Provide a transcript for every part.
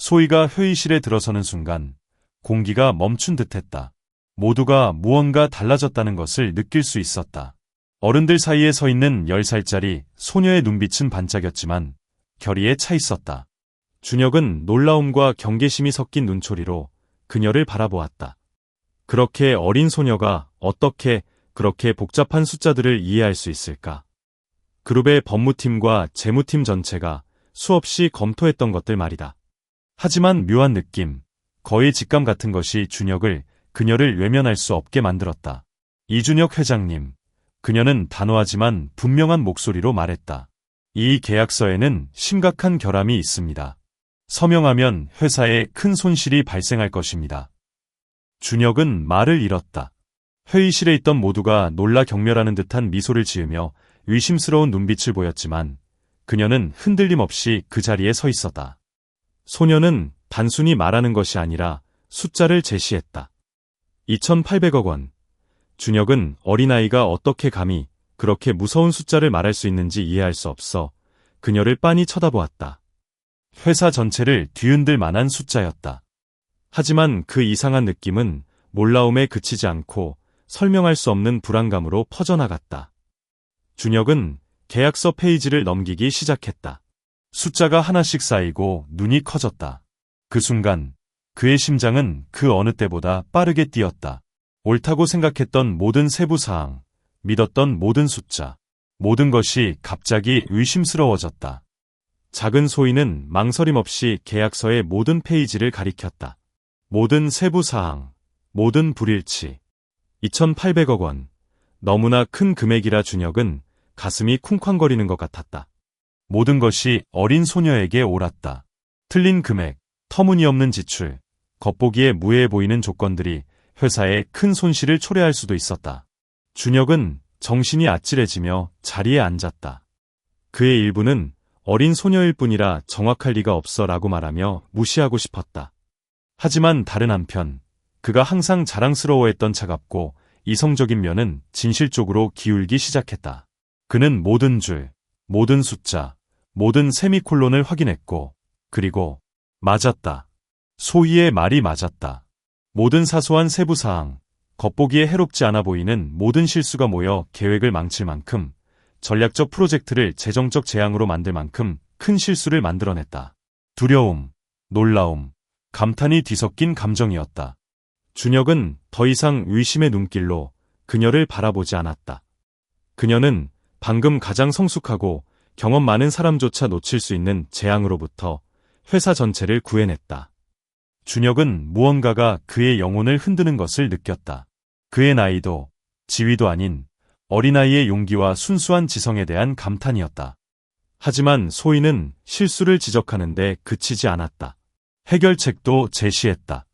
소희가 회의실에 들어서는 순간 공기가 멈춘 듯했다. 모두가 무언가 달라졌다는 것을 느낄 수 있었다. 어른들 사이에 서 있는 10살짜리 소녀의 눈빛은 반짝였지만 결의에 차 있었다. 준혁은 놀라움과 경계심이 섞인 눈초리로 그녀를 바라보았다. 그렇게 어린 소녀가 어떻게 그렇게 복잡한 숫자들을 이해할 수 있을까? 그룹의 법무팀과 재무팀 전체가 수없이 검토했던 것들 말이다. 하지만 묘한 느낌, 거의 직감 같은 것이 준혁을 그녀를 외면할 수 없게 만들었다. 이준혁 회장님, 그녀는 단호하지만 분명한 목소리로 말했다. 이 계약서에는 심각한 결함이 있습니다. 서명하면 회사에 큰 손실이 발생할 것입니다. 준혁은 말을 잃었다. 회의실에 있던 모두가 놀라 경멸하는 듯한 미소를 지으며 의심스러운 눈빛을 보였지만 그녀는 흔들림 없이 그 자리에 서 있었다. 소녀는 단순히 말하는 것이 아니라 숫자를 제시했다. 2,800억 원. 준혁은 어린아이가 어떻게 감히 그렇게 무서운 숫자를 말할 수 있는지 이해할 수 없어 그녀를 빤히 쳐다보았다. 회사 전체를 뒤흔들 만한 숫자였다. 하지만 그 이상한 느낌은 몰라움에 그치지 않고 설명할 수 없는 불안감으로 퍼져나갔다. 준혁은 계약서 페이지를 넘기기 시작했다. 숫자가 하나씩 쌓이고 눈이 커졌다. 그 순간 그의 심장은 그 어느 때보다 빠르게 뛰었다. 옳다고 생각했던 모든 세부 사항, 믿었던 모든 숫자, 모든 것이 갑자기 의심스러워졌다. 작은 소희는 망설임 없이 계약서의 모든 페이지를 가리켰다. 모든 세부 사항, 모든 불일치. 2,800억 원. 너무나 큰 금액이라 준혁은 가슴이 쿵쾅거리는 것 같았다. 모든 것이 어린 소녀에게 옳았다. 틀린 금액, 터무니없는 지출, 겉보기에 무해해 보이는 조건들이 회사에 큰 손실을 초래할 수도 있었다. 준혁은 정신이 아찔해지며 자리에 앉았다. 그의 일부는 어린 소녀일 뿐이라 정확할 리가 없어 라고 말하며 무시하고 싶었다. 하지만 다른 한편 그가 항상 자랑스러워했던 차갑고 이성적인 면은 진실 쪽으로 기울기 시작했다. 그는 모든 줄, 모든 숫자, 모든 세미콜론을 확인했고 그리고 맞았다. 소희의 말이 맞았다. 모든 사소한 세부사항, 겉보기에 해롭지 않아 보이는 모든 실수가 모여 계획을 망칠 만큼 전략적 프로젝트를 재정적 재앙으로 만들 만큼 큰 실수를 만들어냈다. 두려움, 놀라움, 감탄이 뒤섞인 감정이었다. 준혁은 더 이상 의심의 눈길로 그녀를 바라보지 않았다. 그녀는 방금 가장 성숙하고 경험 많은 사람조차 놓칠 수 있는 재앙으로부터 회사 전체를 구해냈다. 준혁은 무언가가 그의 영혼을 흔드는 것을 느꼈다. 그의 나이도 지위도 아닌 어린아이의 용기와 순수한 지성에 대한 감탄이었다. 하지만 소희는 실수를 지적하는데 그치지 않았다. 해결책도 제시했다.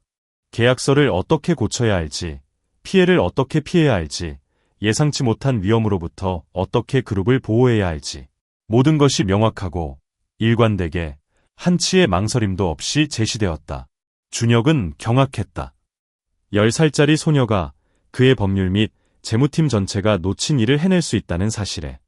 계약서를 어떻게 고쳐야 할지, 피해를 어떻게 피해야 할지, 예상치 못한 위험으로부터 어떻게 그룹을 보호해야 할지, 모든 것이 명확하고 일관되게 한치의 망설임도 없이 제시되었다. 준혁은 경악했다. 10살짜리 소녀가 그의 법률 및 재무팀 전체가 놓친 일을 해낼 수 있다는 사실에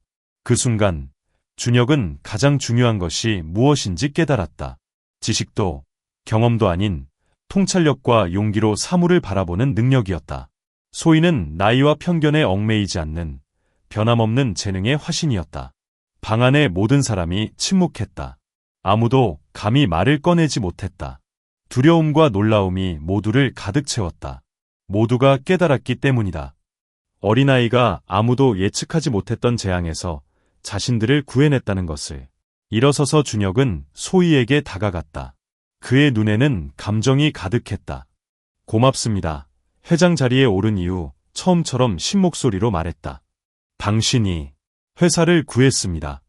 그 순간 준혁은 가장 중요한 것이 무엇인지 깨달았다. 지식도 경험도 아닌 통찰력과 용기로 사물을 바라보는 능력이었다. 소희는 나이와 편견에 얽매이지 않는 변함없는 재능의 화신이었다. 방 안의 모든 사람이 침묵했다. 아무도 감히 말을 꺼내지 못했다. 두려움과 놀라움이 모두를 가득 채웠다. 모두가 깨달았기 때문이다. 어린아이가 아무도 예측하지 못했던 재앙에서 자신들을 구해냈다는 것을. 일어서서 준혁은 소희에게 다가갔다. 그의 눈에는 감정이 가득했다. 고맙습니다. 회장 자리에 오른 이후 처음처럼 신목소리로 말했다. 당신이 회사를 구했습니다.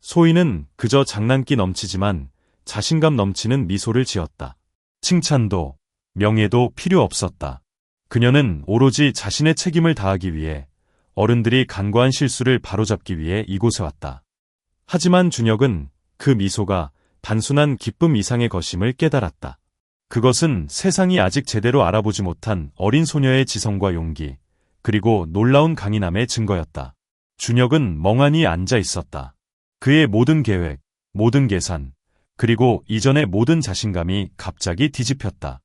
소희는 그저 장난기 넘치지만 자신감 넘치는 미소를 지었다. 칭찬도 명예도 필요 없었다. 그녀는 오로지 자신의 책임을 다하기 위해 어른들이 간과한 실수를 바로잡기 위해 이곳에 왔다. 하지만 준혁은 그 미소가 단순한 기쁨 이상의 것임을 깨달았다. 그것은 세상이 아직 제대로 알아보지 못한 어린 소녀의 지성과 용기, 그리고 놀라운 강인함의 증거였다. 준혁은 멍하니 앉아 있었다. 그의 모든 계획, 모든 계산, 그리고 이전의 모든 자신감이 갑자기 뒤집혔다.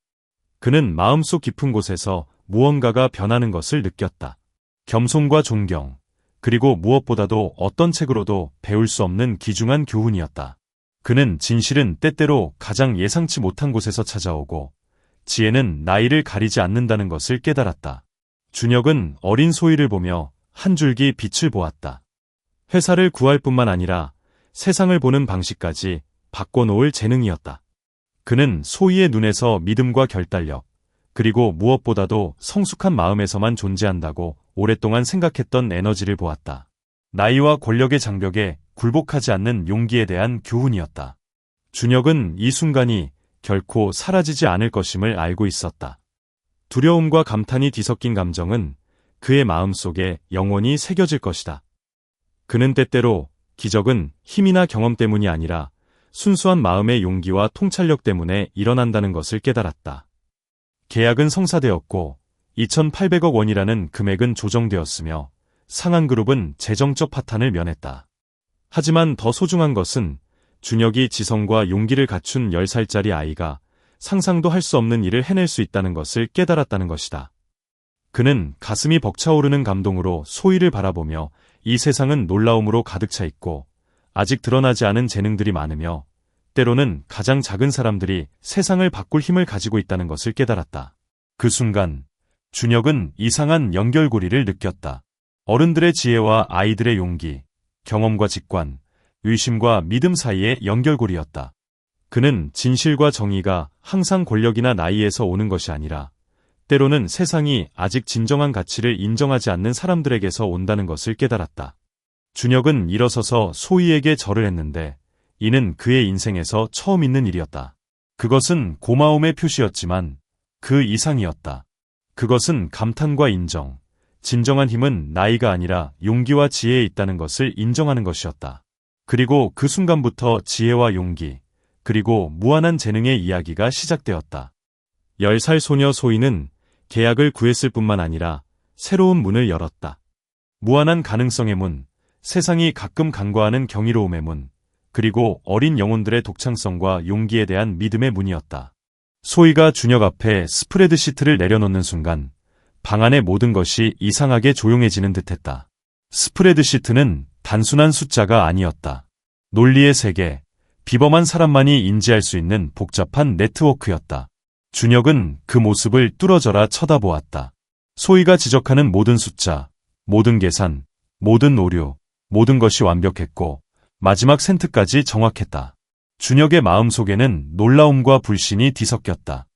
그는 마음속 깊은 곳에서 무언가가 변하는 것을 느꼈다. 겸손과 존경, 그리고 무엇보다도 어떤 책으로도 배울 수 없는 귀중한 교훈이었다. 그는 진실은 때때로 가장 예상치 못한 곳에서 찾아오고 지혜는 나이를 가리지 않는다는 것을 깨달았다. 준혁은 어린 소희를 보며 한 줄기 빛을 보았다. 회사를 구할 뿐만 아니라 세상을 보는 방식까지 바꿔놓을 재능이었다. 그는 소희의 눈에서 믿음과 결단력, 그리고 무엇보다도 성숙한 마음에서만 존재한다고 오랫동안 생각했던 에너지를 보았다. 나이와 권력의 장벽에 굴복하지 않는 용기에 대한 교훈이었다. 준혁은 이 순간이 결코 사라지지 않을 것임을 알고 있었다. 두려움과 감탄이 뒤섞인 감정은 그의 마음속에 영원히 새겨질 것이다. 그는 때때로 기적은 힘이나 경험 때문이 아니라 순수한 마음의 용기와 통찰력 때문에 일어난다는 것을 깨달았다. 계약은 성사되었고 2,800억 원이라는 금액은 조정되었으며 상한그룹은 재정적 파탄을 면했다. 하지만 더 소중한 것은 준혁이 지성과 용기를 갖춘 10살짜리 아이가 상상도 할 수 없는 일을 해낼 수 있다는 것을 깨달았다는 것이다. 그는 가슴이 벅차오르는 감동으로 소희를 바라보며 이 세상은 놀라움으로 가득 차 있고 아직 드러나지 않은 재능들이 많으며 때로는 가장 작은 사람들이 세상을 바꿀 힘을 가지고 있다는 것을 깨달았다. 그 순간 준혁은 이상한 연결고리를 느꼈다. 어른들의 지혜와 아이들의 용기, 경험과 직관, 의심과 믿음 사이의 연결고리였다. 그는 진실과 정의가 항상 권력이나 나이에서 오는 것이 아니라 때로는 세상이 아직 진정한 가치를 인정하지 않는 사람들에게서 온다는 것을 깨달았다. 준혁은 일어서서 소희에게 절을 했는데 이는 그의 인생에서 처음 있는 일이었다. 그것은 고마움의 표시였지만 그 이상이었다. 그것은 감탄과 인정, 진정한 힘은 나이가 아니라 용기와 지혜에 있다는 것을 인정하는 것이었다. 그리고 그 순간부터 지혜와 용기, 그리고 무한한 재능의 이야기가 시작되었다. 10살 소녀 소희는 계약을 구했을 뿐만 아니라 새로운 문을 열었다. 무한한 가능성의 문, 세상이 가끔 간과하는 경이로움의 문, 그리고 어린 영혼들의 독창성과 용기에 대한 믿음의 문이었다. 소희가 준혁 앞에 스프레드 시트를 내려놓는 순간 방 안의 모든 것이 이상하게 조용해지는 듯했다. 스프레드 시트는 단순한 숫자가 아니었다. 논리의 세계, 비범한 사람만이 인지할 수 있는 복잡한 네트워크였다. 준혁은 그 모습을 뚫어져라 쳐다보았다. 소희가 지적하는 모든 숫자, 모든 계산, 모든 오류, 모든 것이 완벽했고 마지막 센트까지 정확했다. 준혁의 마음속에는 놀라움과 불신이 뒤섞였다.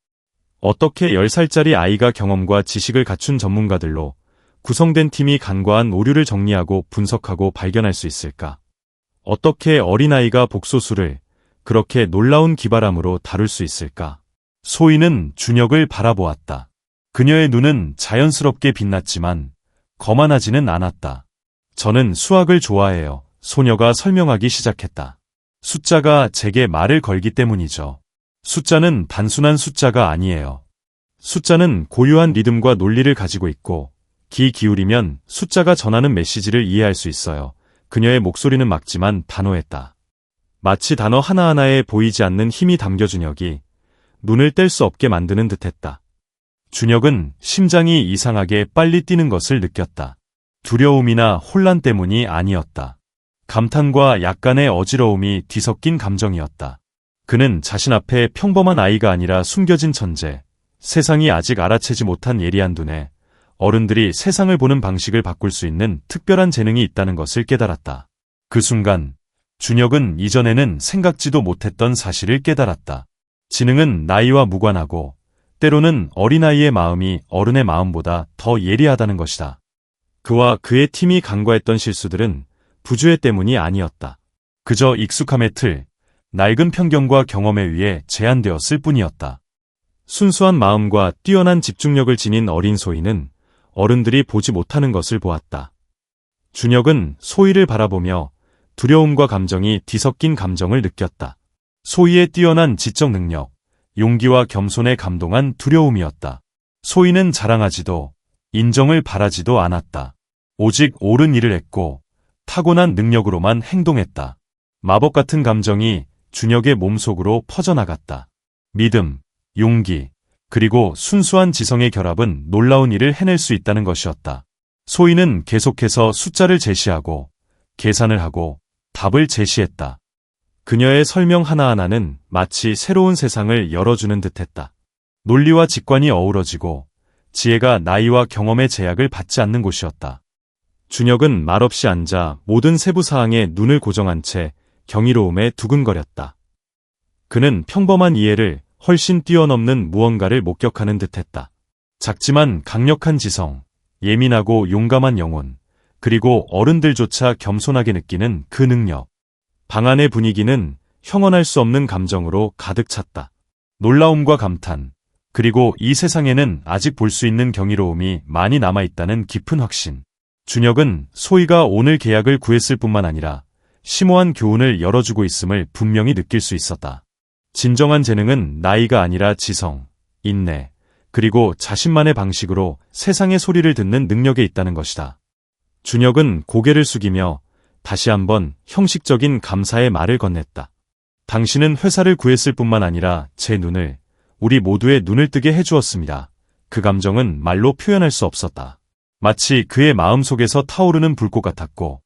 어떻게 10살짜리 아이가 경험과 지식을 갖춘 전문가들로 구성된 팀이 간과한 오류를 정리하고 분석하고 발견할 수 있을까? 어떻게 어린아이가 복소수를 그렇게 놀라운 기발함으로 다룰 수 있을까? 소희는 준혁을 바라보았다. 그녀의 눈은 자연스럽게 빛났지만 거만하지는 않았다. 저는 수학을 좋아해요. 소녀가 설명하기 시작했다. 숫자가 제게 말을 걸기 때문이죠. 숫자는 단순한 숫자가 아니에요. 숫자는 고유한 리듬과 논리를 가지고 있고 귀 기울이면 숫자가 전하는 메시지를 이해할 수 있어요. 그녀의 목소리는 맑지만 단호했다. 마치 단어 하나하나에 보이지 않는 힘이 담겨 준혁이 눈을 뗄 수 없게 만드는 듯했다. 준혁은 심장이 이상하게 빨리 뛰는 것을 느꼈다. 두려움이나 혼란 때문이 아니었다. 감탄과 약간의 어지러움이 뒤섞인 감정이었다. 그는 자신 앞에 평범한 아이가 아니라 숨겨진 천재, 세상이 아직 알아채지 못한 예리한 두뇌, 어른들이 세상을 보는 방식을 바꿀 수 있는 특별한 재능이 있다는 것을 깨달았다. 그 순간 준혁은 이전에는 생각지도 못했던 사실을 깨달았다. 지능은 나이와 무관하고 때로는 어린아이의 마음이 어른의 마음보다 더 예리하다는 것이다. 그와 그의 팀이 간과했던 실수들은 부주의 때문이 아니었다. 그저 익숙함의 틀, 낡은 편견과 경험에 의해 제한되었을 뿐이었다. 순수한 마음과 뛰어난 집중력을 지닌 어린 소희는 어른들이 보지 못하는 것을 보았다. 준혁은 소희를 바라보며 두려움과 감정이 뒤섞인 감정을 느꼈다. 소희의 뛰어난 지적 능력, 용기와 겸손에 감동한 두려움이었다. 소희는 자랑하지도 인정을 바라지도 않았다. 오직 옳은 일을 했고 타고난 능력으로만 행동했다. 마법 같은 감정이 준혁의 몸속으로 퍼져나갔다. 믿음, 용기, 그리고 순수한 지성의 결합은 놀라운 일을 해낼 수 있다는 것이었다. 소희는 계속해서 숫자를 제시하고 계산을 하고 답을 제시했다. 그녀의 설명 하나하나는 마치 새로운 세상을 열어주는 듯했다. 논리와 직관이 어우러지고 지혜가 나이와 경험의 제약을 받지 않는 곳이었다. 준혁은 말없이 앉아 모든 세부 사항에 눈을 고정한 채 경이로움에 두근거렸다. 그는 평범한 이해를 훨씬 뛰어넘는 무언가를 목격하는 듯했다. 작지만 강력한 지성, 예민하고 용감한 영혼, 그리고 어른들조차 겸손하게 느끼는 그 능력. 방 안의 분위기는 형언할 수 없는 감정으로 가득 찼다. 놀라움과 감탄, 그리고 이 세상에는 아직 볼 수 있는 경이로움이 많이 남아있다는 깊은 확신. 준혁은 소희가 오늘 계약을 구했을 뿐만 아니라 심오한 교훈을 열어주고 있음을 분명히 느낄 수 있었다. 진정한 재능은 나이가 아니라 지성, 인내, 그리고 자신만의 방식으로 세상의 소리를 듣는 능력에 있다는 것이다. 준혁은 고개를 숙이며 다시 한번 형식적인 감사의 말을 건넸다. 당신은 회사를 구했을 뿐만 아니라 제 눈을, 우리 모두의 눈을 뜨게 해주었습니다. 그 감정은 말로 표현할 수 없었다. 마치 그의 마음속에서 타오르는 불꽃 같았고,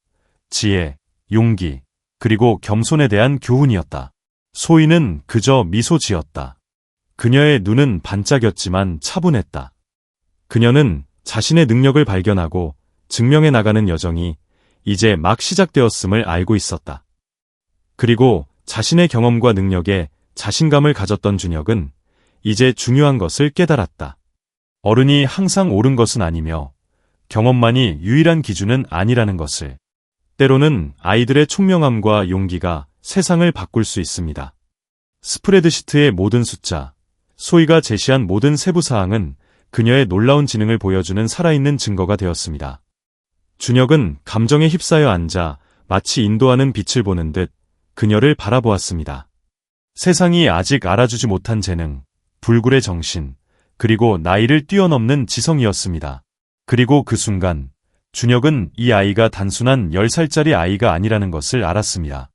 지혜, 용기, 그리고 겸손에 대한 교훈이었다. 소희는 그저 미소 지었다. 그녀의 눈은 반짝였지만 차분했다. 그녀는 자신의 능력을 발견하고 증명해 나가는 여정이 이제 막 시작되었음을 알고 있었다. 그리고 자신의 경험과 능력에 자신감을 가졌던 준혁은 이제 중요한 것을 깨달았다. 어른이 항상 옳은 것은 아니며 경험만이 유일한 기준은 아니라는 것을. 때로는 아이들의 총명함과 용기가 세상을 바꿀 수 있습니다. 스프레드시트의 모든 숫자, 소희가 제시한 모든 세부 사항은 그녀의 놀라운 지능을 보여주는 살아있는 증거가 되었습니다. 준혁은 감정에 휩싸여 앉아 마치 인도하는 빛을 보는 듯 그녀를 바라보았습니다. 세상이 아직 알아주지 못한 재능, 불굴의 정신, 그리고 나이를 뛰어넘는 지성이었습니다. 그리고 그 순간 준혁은 이 아이가 단순한 10살짜리 아이가 아니라는 것을 알았습니다.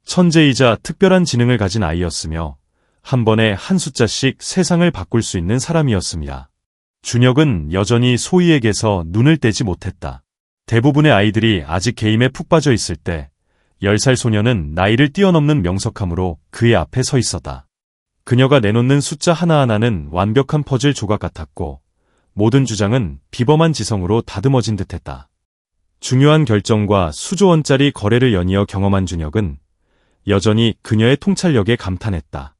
천재이자 특별한 지능을 가진 아이였으며 한 번에 한 숫자씩 세상을 바꿀 수 있는 사람이었습니다. 준혁은 여전히 소희에게서 눈을 떼지 못했다. 대부분의 아이들이 아직 게임에 푹 빠져 있을 때 10살 소녀는 나이를 뛰어넘는 명석함으로 그의 앞에 서 있었다. 그녀가 내놓는 숫자 하나하나는 완벽한 퍼즐 조각 같았고 모든 주장은 비범한 지성으로 다듬어진 듯했다. 중요한 결정과 수조 원짜리 거래를 연이어 경험한 준혁은 여전히 그녀의 통찰력에 감탄했다.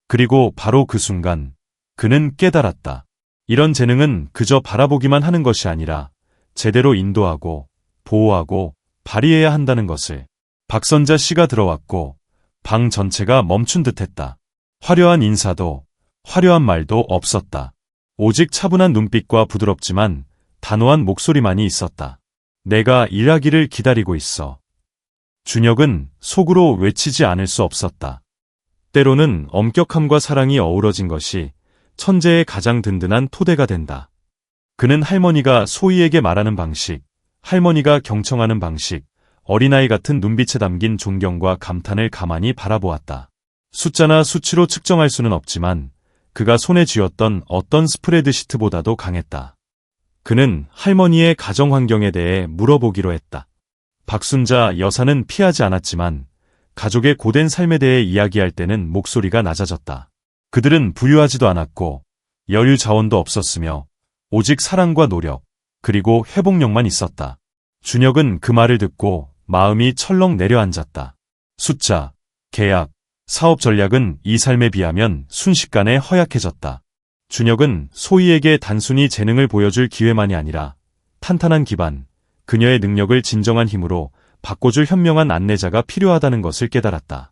그리고 바로 그 순간 그는 깨달았다. 이런 재능은 그저 바라보기만 하는 것이 아니라 제대로 인도하고 보호하고 발휘해야 한다는 것을. 박선자 씨가 들어왔고 방 전체가 멈춘 듯했다. 화려한 인사도 화려한 말도 없었다. 오직 차분한 눈빛과 부드럽지만 단호한 목소리만이 있었다. 내가 일하기를 기다리고 있어. 준혁은 속으로 외치지 않을 수 없었다. 때로는 엄격함과 사랑이 어우러진 것이 천재의 가장 든든한 토대가 된다. 그는 할머니가 소희에게 말하는 방식, 할머니가 경청하는 방식, 어린아이 같은 눈빛에 담긴 존경과 감탄을 가만히 바라보았다. 숫자나 수치로 측정할 수는 없지만 그가 손에 쥐었던 어떤 스프레드시트보다도 강했다. 그는 할머니의 가정 환경에 대해 물어보기로 했다. 박순자 여사는 피하지 않았지만 가족의 고된 삶에 대해 이야기할 때는 목소리가 낮아졌다. 그들은 부유하지도 않았고 여유 자원도 없었으며 오직 사랑과 노력, 그리고 회복력만 있었다. 준혁은 그 말을 듣고 마음이 철렁 내려앉았다. 숫자, 계약, 사업 전략은 이 삶에 비하면 순식간에 허약해졌다. 준혁은 소희에게 단순히 재능을 보여줄 기회만이 아니라 탄탄한 기반, 그녀의 능력을 진정한 힘으로 바꿔줄 현명한 안내자가 필요하다는 것을 깨달았다.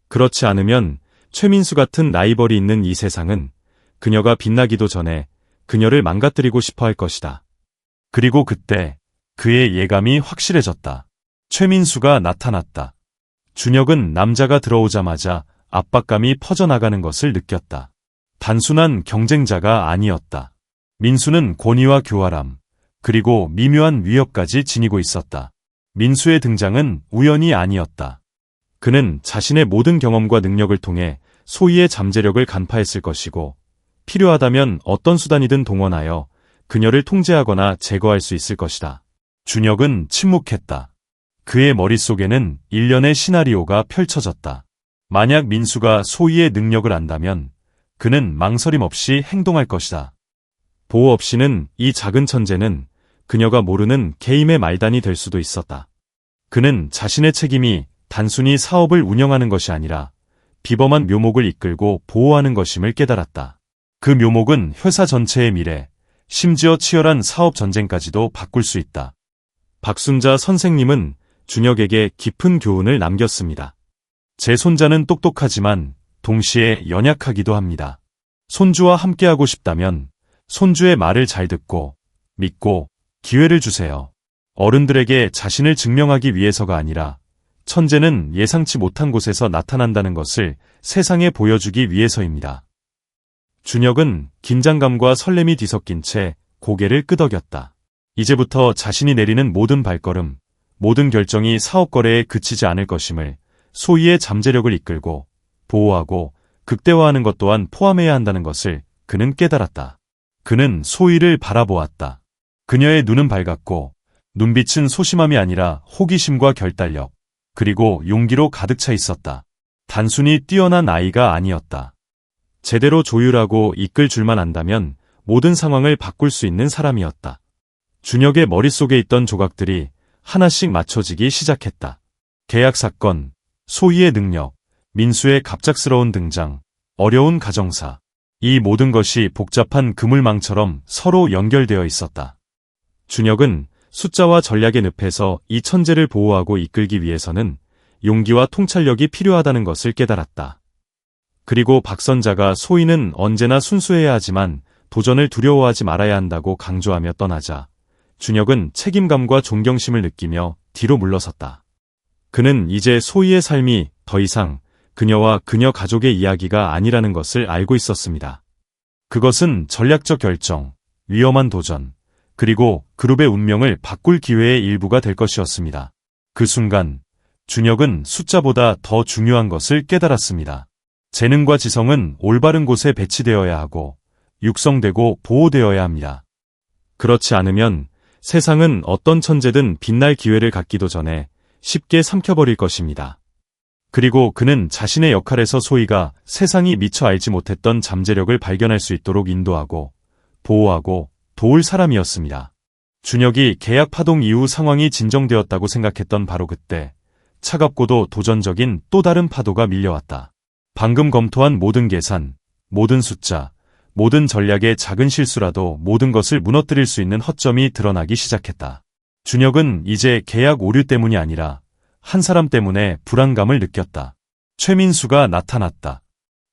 그렇지 않으면 최민수 같은 라이벌이 있는 이 세상은 그녀가 빛나기도 전에 그녀를 망가뜨리고 싶어 할 것이다. 그리고 그때 그의 예감이 확실해졌다. 최민수가 나타났다. 준혁은 남자가 들어오자마자 압박감이 퍼져나가는 것을 느꼈다. 단순한 경쟁자가 아니었다. 민수는 권위와 교활함, 그리고 미묘한 위협까지 지니고 있었다. 민수의 등장은 우연이 아니었다. 그는 자신의 모든 경험과 능력을 통해 소희의 잠재력을 간파했을 것이고 필요하다면 어떤 수단이든 동원하여 그녀를 통제하거나 제거할 수 있을 것이다. 준혁은 침묵했다. 그의 머릿속에는 일련의 시나리오가 펼쳐졌다. 만약 민수가 소희의 능력을 안다면 그는 망설임 없이 행동할 것이다. 보호 없이는 이 작은 천재는 그녀가 모르는 게임의 말단이 될 수도 있었다. 그는 자신의 책임이 단순히 사업을 운영하는 것이 아니라 비범한 묘목을 이끌고 보호하는 것임을 깨달았다. 그 묘목은 회사 전체의 미래, 심지어 치열한 사업 전쟁까지도 바꿀 수 있다. 박순자 선생님은 준혁에게 깊은 교훈을 남겼습니다. 제 손자는 똑똑하지만 동시에 연약하기도 합니다. 손주와 함께하고 싶다면 손주의 말을 잘 듣고 믿고 기회를 주세요. 어른들에게 자신을 증명하기 위해서가 아니라 천재는 예상치 못한 곳에서 나타난다는 것을 세상에 보여주기 위해서입니다. 준혁은 긴장감과 설렘이 뒤섞인 채 고개를 끄덕였다. 이제부터 자신이 내리는 모든 발걸음, 모든 결정이 사업 거래에 그치지 않을 것임을, 소희의 잠재력을 이끌고 보호하고 극대화하는 것 또한 포함해야 한다는 것을 그는 깨달았다. 그는 소희를 바라보았다. 그녀의 눈은 밝았고 눈빛은 소심함이 아니라 호기심과 결단력, 그리고 용기로 가득 차 있었다. 단순히 뛰어난 아이가 아니었다. 제대로 조율하고 이끌 줄만 안다면 모든 상황을 바꿀 수 있는 사람이었다. 준혁의 머릿속에 있던 조각들이 하나씩 맞춰지기 시작했다. 계약 사건, 소희의 능력, 민수의 갑작스러운 등장, 어려운 가정사. 이 모든 것이 복잡한 그물망처럼 서로 연결되어 있었다. 준혁은 숫자와 전략의 늪에서 이 천재를 보호하고 이끌기 위해서는 용기와 통찰력이 필요하다는 것을 깨달았다. 그리고 박선자가 소희는 언제나 순수해야 하지만 도전을 두려워하지 말아야 한다고 강조하며 떠나자 준혁은 책임감과 존경심을 느끼며 뒤로 물러섰다. 그는 이제 소희의 삶이 더 이상 그녀와 그녀 가족의 이야기가 아니라는 것을 알고 있었습니다. 그것은 전략적 결정, 위험한 도전, 그리고 그룹의 운명을 바꿀 기회의 일부가 될 것이었습니다. 그 순간 준혁은 숫자보다 더 중요한 것을 깨달았습니다. 재능과 지성은 올바른 곳에 배치되어야 하고 육성되고 보호되어야 합니다. 그렇지 않으면 세상은 어떤 천재든 빛날 기회를 갖기도 전에 쉽게 삼켜버릴 것입니다. 그리고 그는 자신의 역할에서 소희가 세상이 미처 알지 못했던 잠재력을 발견할 수 있도록 인도하고 보호하고 도울 사람이었습니다. 준혁이 계약 파동 이후 상황이 진정되었다고 생각했던 바로 그때 차갑고도 도전적인 또 다른 파도가 밀려왔다. 방금 검토한 모든 계산, 모든 숫자, 모든 전략의 작은 실수라도 모든 것을 무너뜨릴 수 있는 허점이 드러나기 시작했다. 준혁은 이제 계약 오류 때문이 아니라 한 사람 때문에 불안감을 느꼈다. 최민수가 나타났다.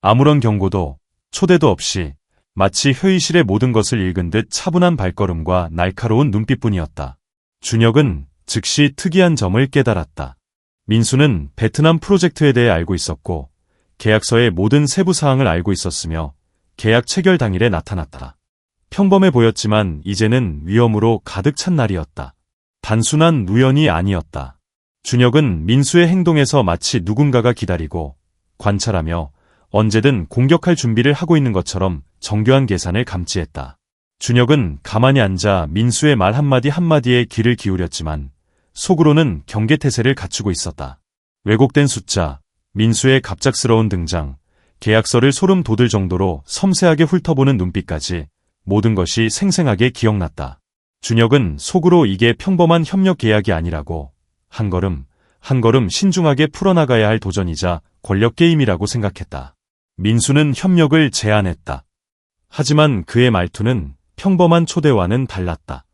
아무런 경고도 초대도 없이 마치 회의실의 모든 것을 읽은 듯 차분한 발걸음과 날카로운 눈빛뿐이었다. 준혁은 즉시 특이한 점을 깨달았다. 민수는 베트남 프로젝트에 대해 알고 있었고 계약서의 모든 세부 사항을 알고 있었으며 계약 체결 당일에 나타났다. 평범해 보였지만 이제는 위험으로 가득 찬 날이었다. 단순한 우연이 아니었다. 준혁은 민수의 행동에서 마치 누군가가 기다리고 관찰하며 언제든 공격할 준비를 하고 있는 것처럼 정교한 계산을 감지했다. 준혁은 가만히 앉아 민수의 말 한마디 한마디에 귀를 기울였지만 속으로는 경계태세를 갖추고 있었다. 왜곡된 숫자, 민수의 갑작스러운 등장, 계약서를 소름 돋을 정도로 섬세하게 훑어보는 눈빛까지 모든 것이 생생하게 기억났다. 준혁은 속으로 이게 평범한 협력 계약이 아니라고 한 걸음 한 걸음 신중하게 풀어나가야 할 도전이자 권력 게임이라고 생각했다. 민수는 협력을 제안했다. 하지만 그의 말투는 평범한 초대와는 달랐다.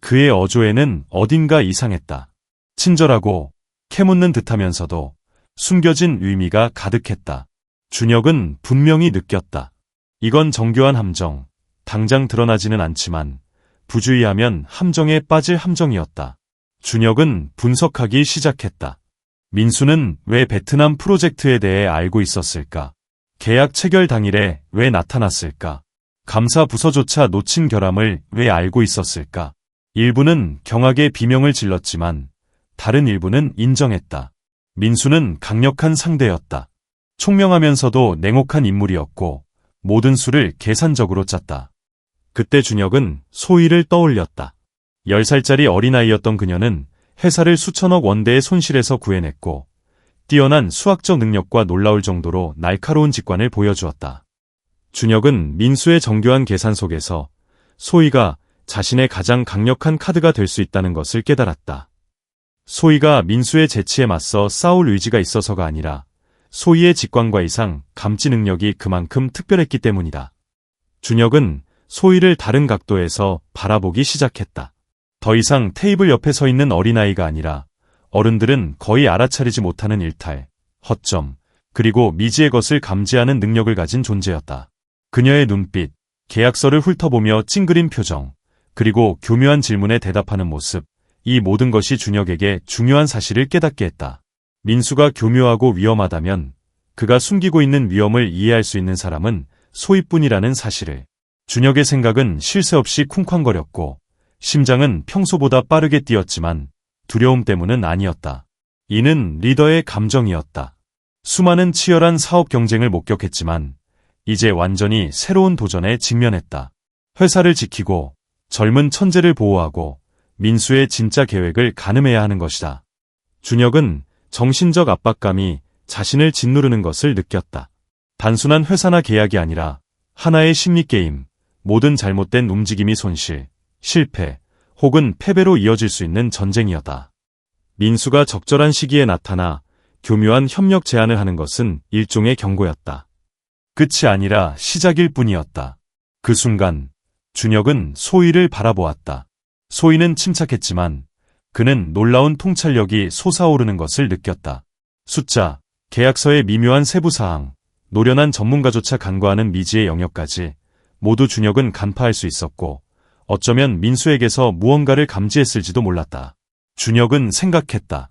그의 어조에는 어딘가 이상했다. 친절하고 캐묻는 듯하면서도 숨겨진 의미가 가득했다. 준혁은 분명히 느꼈다. 이건 정교한 함정, 당장 드러나지는 않지만 부주의하면 함정에 빠질 함정이었다. 준혁은 분석하기 시작했다. 민수는 왜 베트남 프로젝트에 대해 알고 있었을까? 계약 체결 당일에 왜 나타났을까? 감사 부서조차 놓친 결함을 왜 알고 있었을까? 일부는 경악의 비명을 질렀지만 다른 일부는 인정했다. 민수는 강력한 상대였다. 총명하면서도 냉혹한 인물이었고 모든 수를 계산적으로 짰다. 그때 준혁은 소희를 떠올렸다. 10살짜리 어린아이였던 그녀는 회사를 수천억 원대의 손실에서 구해냈고 뛰어난 수학적 능력과 놀라울 정도로 날카로운 직관을 보여주었다. 준혁은 민수의 정교한 계산 속에서 소희가 자신의 가장 강력한 카드가 될 수 있다는 것을 깨달았다. 소희가 민수의 재치에 맞서 싸울 의지가 있어서가 아니라 소희의 직관과 이상 감지 능력이 그만큼 특별했기 때문이다. 준혁은 소희를 다른 각도에서 바라보기 시작했다. 더 이상 테이블 옆에 서 있는 어린아이가 아니라 어른들은 거의 알아차리지 못하는 일탈, 허점, 그리고 미지의 것을 감지하는 능력을 가진 존재였다. 그녀의 눈빛, 계약서를 훑어보며 찡그린 표정, 그리고 교묘한 질문에 대답하는 모습, 이 모든 것이 준혁에게 중요한 사실을 깨닫게 했다. 민수가 교묘하고 위험하다면 그가 숨기고 있는 위험을 이해할 수 있는 사람은 소희뿐이라는 사실을. 준혁의 생각은 쉴 새 없이 쿵쾅거렸고 심장은 평소보다 빠르게 뛰었지만 두려움 때문은 아니었다. 이는 리더의 감정이었다. 수많은 치열한 사업 경쟁을 목격했지만 이제 완전히 새로운 도전에 직면했다. 회사를 지키고 젊은 천재를 보호하고 민수의 진짜 계획을 가늠해야 하는 것이다. 준혁은 정신적 압박감이 자신을 짓누르는 것을 느꼈다. 단순한 회사나 계약이 아니라 하나의 심리게임, 모든 잘못된 움직임이 손실, 실패, 혹은 패배로 이어질 수 있는 전쟁이었다. 민수가 적절한 시기에 나타나 교묘한 협력 제안을 하는 것은 일종의 경고였다. 끝이 아니라 시작일 뿐이었다. 그 순간 준혁은 소희를 바라보았다. 소희는 침착했지만 그는 놀라운 통찰력이 솟아오르는 것을 느꼈다. 숫자, 계약서의 미묘한 세부사항, 노련한 전문가조차 간과하는 미지의 영역까지 모두 준혁은 간파할 수 있었고 어쩌면 민수에게서 무언가를 감지했을지도 몰랐다. 준혁은 생각했다.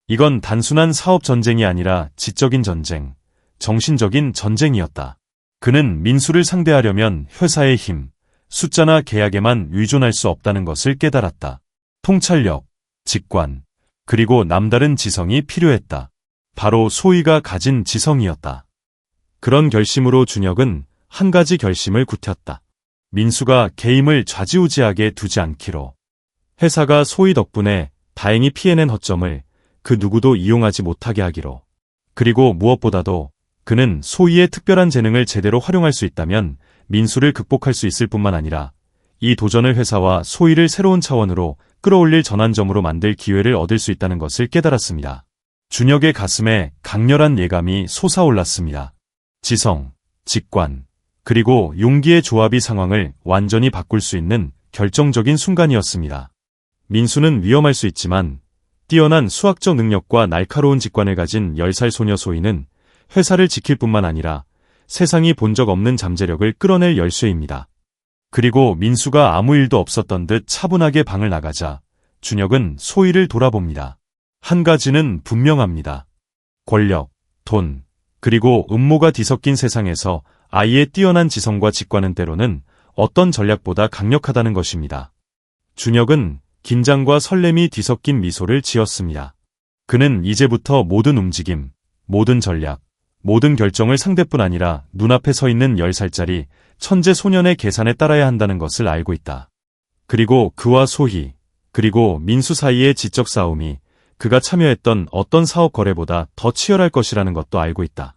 이건 단순한 사업 전쟁이 아니라 지적인 전쟁, 정신적인 전쟁이었다. 그는 민수를 상대하려면 회사의 힘, 숫자나 계약에만 의존할 수 없다는 것을 깨달았다. 통찰력, 직관, 그리고 남다른 지성이 필요했다. 바로 소희가 가진 지성이었다. 그런 결심으로 준혁은 한 가지 결심을 굳혔다. 민수가 게임을 좌지우지하게 두지 않기로. 회사가 소희 덕분에 다행히 피해낸 허점을 그 누구도 이용하지 못하게 하기로. 그리고 무엇보다도 그는 소희의 특별한 재능을 제대로 활용할 수 있다면 민수를 극복할 수 있을 뿐만 아니라 이 도전을 회사와 소희를 새로운 차원으로 끌어올릴 전환점으로 만들 기회를 얻을 수 있다는 것을 깨달았습니다. 준혁의 가슴에 강렬한 예감이 솟아올랐습니다. 지성, 직관, 그리고 용기의 조합이 상황을 완전히 바꿀 수 있는 결정적인 순간이었습니다. 민수는 위험할 수 있지만 뛰어난 수학적 능력과 날카로운 직관을 가진 10살 소녀 소희는 회사를 지킬 뿐만 아니라 세상이 본 적 없는 잠재력을 끌어낼 열쇠입니다. 그리고 민수가 아무 일도 없었던 듯 차분하게 방을 나가자 준혁은 소희를 돌아봅니다. 한 가지는 분명합니다. 권력, 돈, 그리고 음모가 뒤섞인 세상에서 아이의 뛰어난 지성과 직관은 때로는 어떤 전략보다 강력하다는 것입니다. 준혁은 긴장과 설렘이 뒤섞인 미소를 지었습니다. 그는 이제부터 모든 움직임, 모든 전략, 모든 결정을 상대뿐 아니라 눈앞에 서 있는 10살짜리 천재 소년의 계산에 따라야 한다는 것을 알고 있다. 그리고 그와 소희, 그리고 민수 사이의 지적 싸움이 그가 참여했던 어떤 사업 거래보다 더 치열할 것이라는 것도 알고 있다.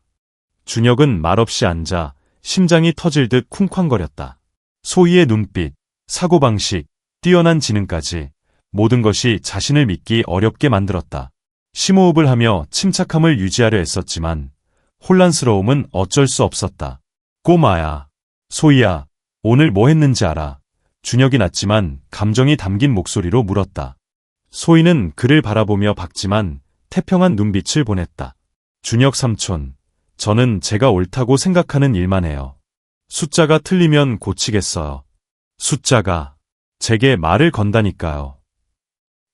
준혁은 말없이 앉아 심장이 터질 듯 쿵쾅거렸다. 소희의 눈빛, 사고방식, 뛰어난 지능까지 모든 것이 자신을 믿기 어렵게 만들었다. 심호흡을 하며 침착함을 유지하려 했었지만 혼란스러움은 어쩔 수 없었다. 꼬마야, 소희야, 오늘 뭐 했는지 알아? 준혁이 낮지만 감정이 담긴 목소리로 물었다. 소희는 그를 바라보며 밝지만 태평한 눈빛을 보냈다. 준혁 삼촌, 저는 제가 옳다고 생각하는 일만 해요. 숫자가 틀리면 고치겠어요. 숫자가 제게 말을 건다니까요.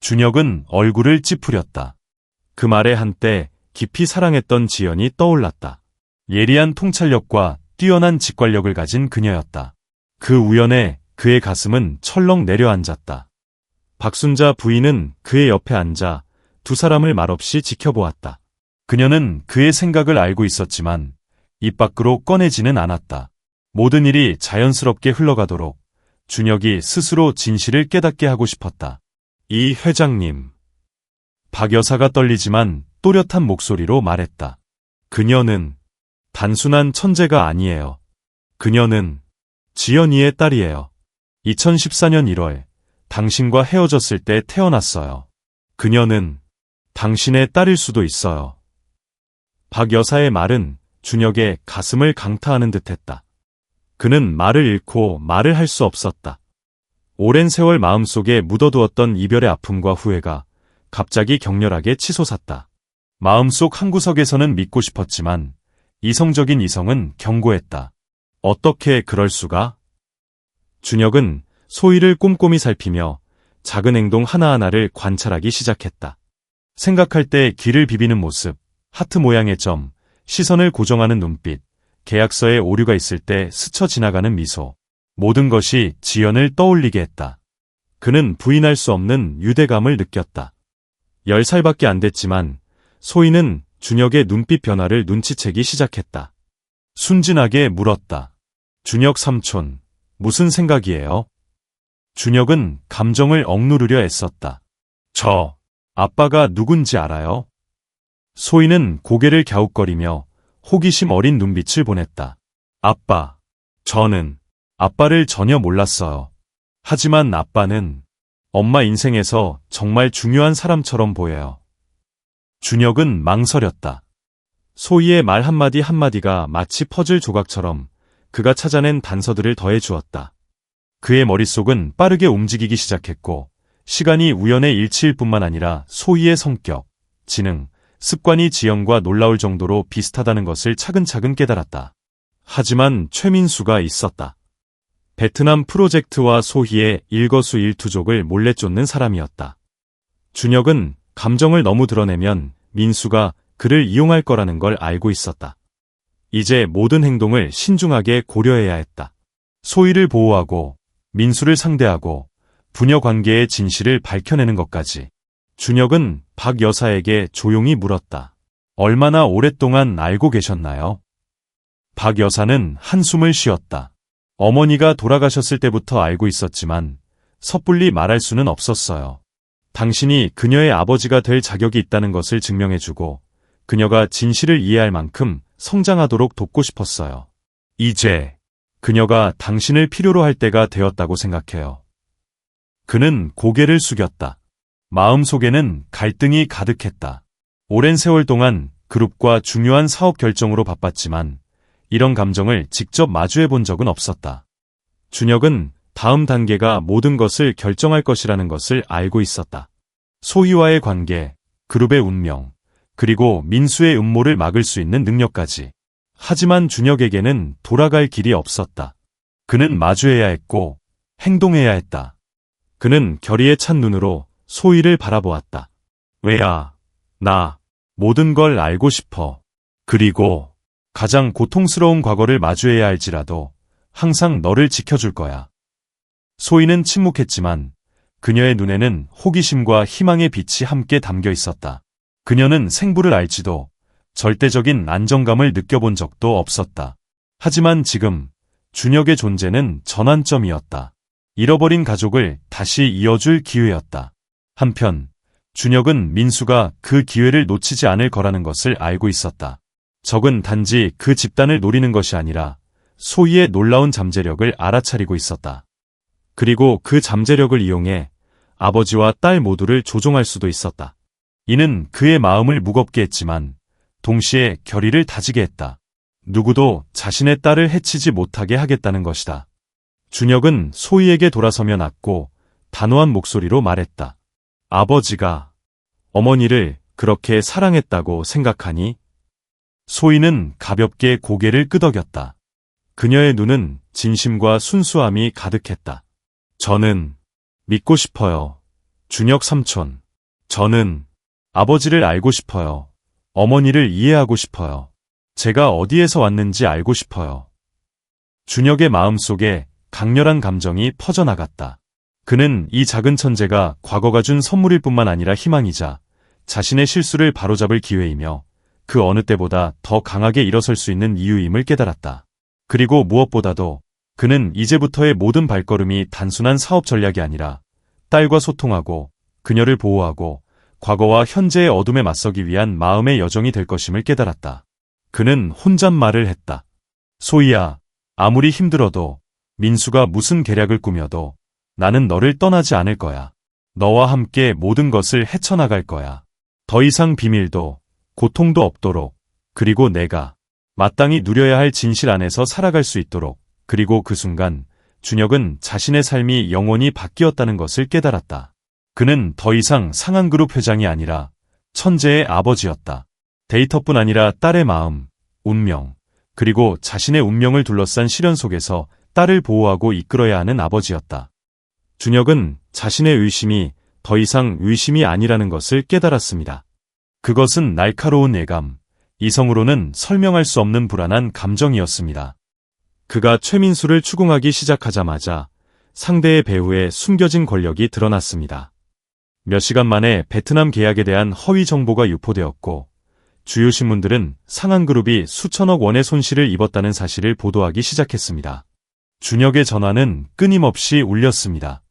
준혁은 얼굴을 찌푸렸다. 그 말에 한때 깊이 사랑했던 지연이 떠올랐다. 예리한 통찰력과 뛰어난 직관력을 가진 그녀였다. 그 우연에 그의 가슴은 철렁 내려앉았다. 박순자 부인은 그의 옆에 앉아 두 사람을 말없이 지켜보았다. 그녀는 그의 생각을 알고 있었지만 입 밖으로 꺼내지는 않았다. 모든 일이 자연스럽게 흘러가도록 준혁이 스스로 진실을 깨닫게 하고 싶었다. 이 회장님. 박 여사가 떨리지만 또렷한 목소리로 말했다. 그녀는 단순한 천재가 아니에요. 그녀는 지연이의 딸이에요. 2014년 1월 당신과 헤어졌을 때 태어났어요. 그녀는 당신의 딸일 수도 있어요. 박 여사의 말은 준혁의 가슴을 강타하는 듯했다. 그는 말을 잃고 말을 할 수 없었다. 오랜 세월 마음속에 묻어두었던 이별의 아픔과 후회가 갑자기 격렬하게 치솟았다. 마음속 한구석에서는 믿고 싶었지만 이성적인 이성은 경고했다. 어떻게 그럴 수가? 준혁은 소희를 꼼꼼히 살피며 작은 행동 하나하나를 관찰하기 시작했다. 생각할 때 귀를 비비는 모습, 하트 모양의 점, 시선을 고정하는 눈빛, 계약서에 오류가 있을 때 스쳐 지나가는 미소. 모든 것이 지연을 떠올리게 했다. 그는 부인할 수 없는 유대감을 느꼈다. 10살밖에 안 됐지만 소희는 준혁의 눈빛 변화를 눈치채기 시작했다. 순진하게 물었다. 준혁 삼촌, 무슨 생각이에요? 준혁은 감정을 억누르려 애썼다. 저, 아빠가 누군지 알아요? 소희는 고개를 갸웃거리며 호기심 어린 눈빛을 보냈다. 아빠, 저는 아빠를 전혀 몰랐어요. 하지만 아빠는 엄마 인생에서 정말 중요한 사람처럼 보여요. 준혁은 망설였다. 소희의 말 한마디 한마디가 마치 퍼즐 조각처럼 그가 찾아낸 단서들을 더해 주었다. 그의 머릿속은 빠르게 움직이기 시작했고 시간이 우연의 일치일 뿐만 아니라 소희의 성격, 지능, 습관이 지연과 놀라울 정도로 비슷하다는 것을 차근차근 깨달았다. 하지만 최민수가 있었다. 베트남 프로젝트와 소희의 일거수일투족을 몰래 쫓는 사람이었다. 준혁은 감정을 너무 드러내면 민수가 그를 이용할 거라는 걸 알고 있었다. 이제 모든 행동을 신중하게 고려해야 했다. 소희를 보호하고 민수를 상대하고 부녀 관계의 진실을 밝혀내는 것까지. 준혁은 박 여사에게 조용히 물었다. 얼마나 오랫동안 알고 계셨나요? 박 여사는 한숨을 쉬었다. 어머니가 돌아가셨을 때부터 알고 있었지만 섣불리 말할 수는 없었어요. 당신이 그녀의 아버지가 될 자격이 있다는 것을 증명해주고 그녀가 진실을 이해할 만큼 성장하도록 돕고 싶었어요. 이제 그녀가 당신을 필요로 할 때가 되었다고 생각해요. 그는 고개를 숙였다. 마음속에는 갈등이 가득했다. 오랜 세월 동안 그룹과 중요한 사업 결정으로 바빴지만 이런 감정을 직접 마주해 본 적은 없었다. 준혁은 다음 단계가 모든 것을 결정할 것이라는 것을 알고 있었다. 소희와의 관계, 그룹의 운명, 그리고 민수의 음모를 막을 수 있는 능력까지. 하지만 준혁에게는 돌아갈 길이 없었다. 그는 마주해야 했고 행동해야 했다. 그는 결의에 찬 눈으로 소희를 바라보았다. 왜야, 나 모든 걸 알고 싶어. 그리고 가장 고통스러운 과거를 마주해야 할지라도 항상 너를 지켜줄 거야. 소희는 침묵했지만 그녀의 눈에는 호기심과 희망의 빛이 함께 담겨 있었다. 그녀는 생부를 알지도 절대적인 안정감을 느껴본 적도 없었다. 하지만 지금 준혁의 존재는 전환점이었다. 잃어버린 가족을 다시 이어줄 기회였다. 한편 준혁은 민수가 그 기회를 놓치지 않을 거라는 것을 알고 있었다. 적은 단지 그 집단을 노리는 것이 아니라 소희의 놀라운 잠재력을 알아차리고 있었다. 그리고 그 잠재력을 이용해 아버지와 딸 모두를 조종할 수도 있었다. 이는 그의 마음을 무겁게 했지만 동시에 결의를 다지게 했다. 누구도 자신의 딸을 해치지 못하게 하겠다는 것이다. 준혁은 소희에게 돌아서며 낮고 단호한 목소리로 말했다. 아버지가 어머니를 그렇게 사랑했다고 생각하니? 소희는 가볍게 고개를 끄덕였다. 그녀의 눈은 진심과 순수함이 가득했다. 저는 믿고 싶어요. 준혁 삼촌. 저는 아버지를 알고 싶어요. 어머니를 이해하고 싶어요. 제가 어디에서 왔는지 알고 싶어요. 준혁의 마음속에 강렬한 감정이 퍼져나갔다. 그는 이 작은 천재가 과거가 준 선물일 뿐만 아니라 희망이자 자신의 실수를 바로잡을 기회이며 그 어느 때보다 더 강하게 일어설 수 있는 이유임을 깨달았다. 그리고 무엇보다도 그는 이제부터의 모든 발걸음이 단순한 사업 전략이 아니라 딸과 소통하고 그녀를 보호하고 과거와 현재의 어둠에 맞서기 위한 마음의 여정이 될 것임을 깨달았다. 그는 혼잣말을 했다. 소희야, 아무리 힘들어도 민수가 무슨 계략을 꾸며도 나는 너를 떠나지 않을 거야. 너와 함께 모든 것을 헤쳐나갈 거야. 더 이상 비밀도 고통도 없도록, 그리고 내가 마땅히 누려야 할 진실 안에서 살아갈 수 있도록. 그리고 그 순간 준혁은 자신의 삶이 영원히 바뀌었다는 것을 깨달았다. 그는 더 이상 상한그룹 회장이 아니라 천재의 아버지였다. 데이터뿐 아니라 딸의 마음, 운명, 그리고 자신의 운명을 둘러싼 시련 속에서 딸을 보호하고 이끌어야 하는 아버지였다. 준혁은 자신의 의심이 더 이상 의심이 아니라는 것을 깨달았습니다. 그것은 날카로운 예감, 이성으로는 설명할 수 없는 불안한 감정이었습니다. 그가 최민수를 추궁하기 시작하자마자 상대의 배후에 숨겨진 권력이 드러났습니다. 몇 시간 만에 베트남 계약에 대한 허위 정보가 유포되었고 주요 신문들은 상한그룹이 수천억 원의 손실을 입었다는 사실을 보도하기 시작했습니다. 준혁의 전화는 끊임없이 울렸습니다.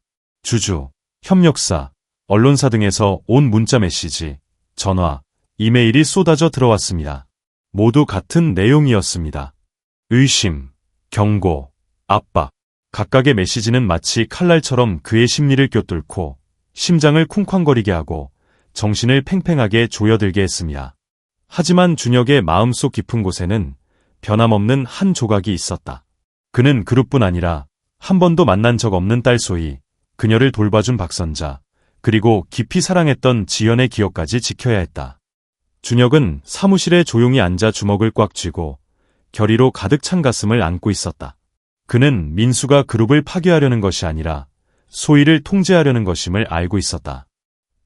주주, 협력사, 언론사 등에서 온 문자 메시지, 전화, 이메일이 쏟아져 들어왔습니다. 모두 같은 내용이었습니다. 의심, 경고, 압박. 각각의 메시지는 마치 칼날처럼 그의 심리를 꿰뚫고 심장을 쿵쾅거리게 하고 정신을 팽팽하게 조여들게 했습니다. 하지만 준혁의 마음속 깊은 곳에는 변함없는 한 조각이 있었다. 그는 그룹뿐 아니라 한 번도 만난 적 없는 딸 소희, 그녀를 돌봐준 박선자, 그리고 깊이 사랑했던 지연의 기억까지 지켜야 했다. 준혁은 사무실에 조용히 앉아 주먹을 꽉 쥐고 결의로 가득 찬 가슴을 안고 있었다. 그는 민수가 그룹을 파괴하려는 것이 아니라 소희를 통제하려는 것임을 알고 있었다.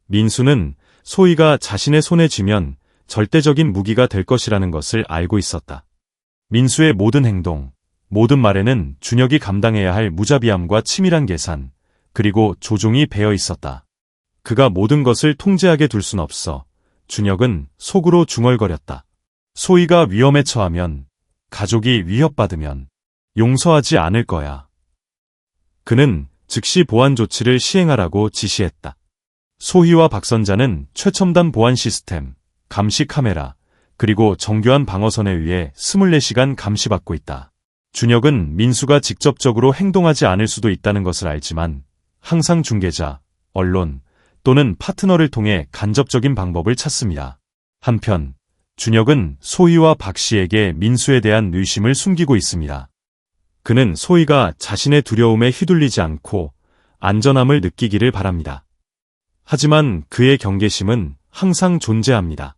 민수는 소희가 자신의 손에 쥐면 절대적인 무기가 될 것이라는 것을 알고 있었다. 민수의 모든 행동, 모든 말에는 준혁이 감당해야 할 무자비함과 치밀한 계산, 그리고 조종이 배어 있었다. 그가 모든 것을 통제하게 둘 순 없어. 준혁은 속으로 중얼거렸다. 소희가 위험에 처하면, 가족이 위협받으면 용서하지 않을 거야. 그는 즉시 보안 조치를 시행하라고 지시했다. 소희와 박선자는 최첨단 보안 시스템, 감시 카메라, 그리고 정교한 방어선에 의해 24시간 감시받고 있다. 준혁은 민수가 직접적으로 행동하지 않을 수도 있다는 것을 알지만 항상 중개자, 언론 또는 파트너를 통해 간접적인 방법을 찾습니다. 한편 준혁은 소희와 박 씨에게 민수에 대한 의심을 숨기고 있습니다. 그는 소희가 자신의 두려움에 휘둘리지 않고 안전함을 느끼기를 바랍니다. 하지만 그의 경계심은 항상 존재합니다.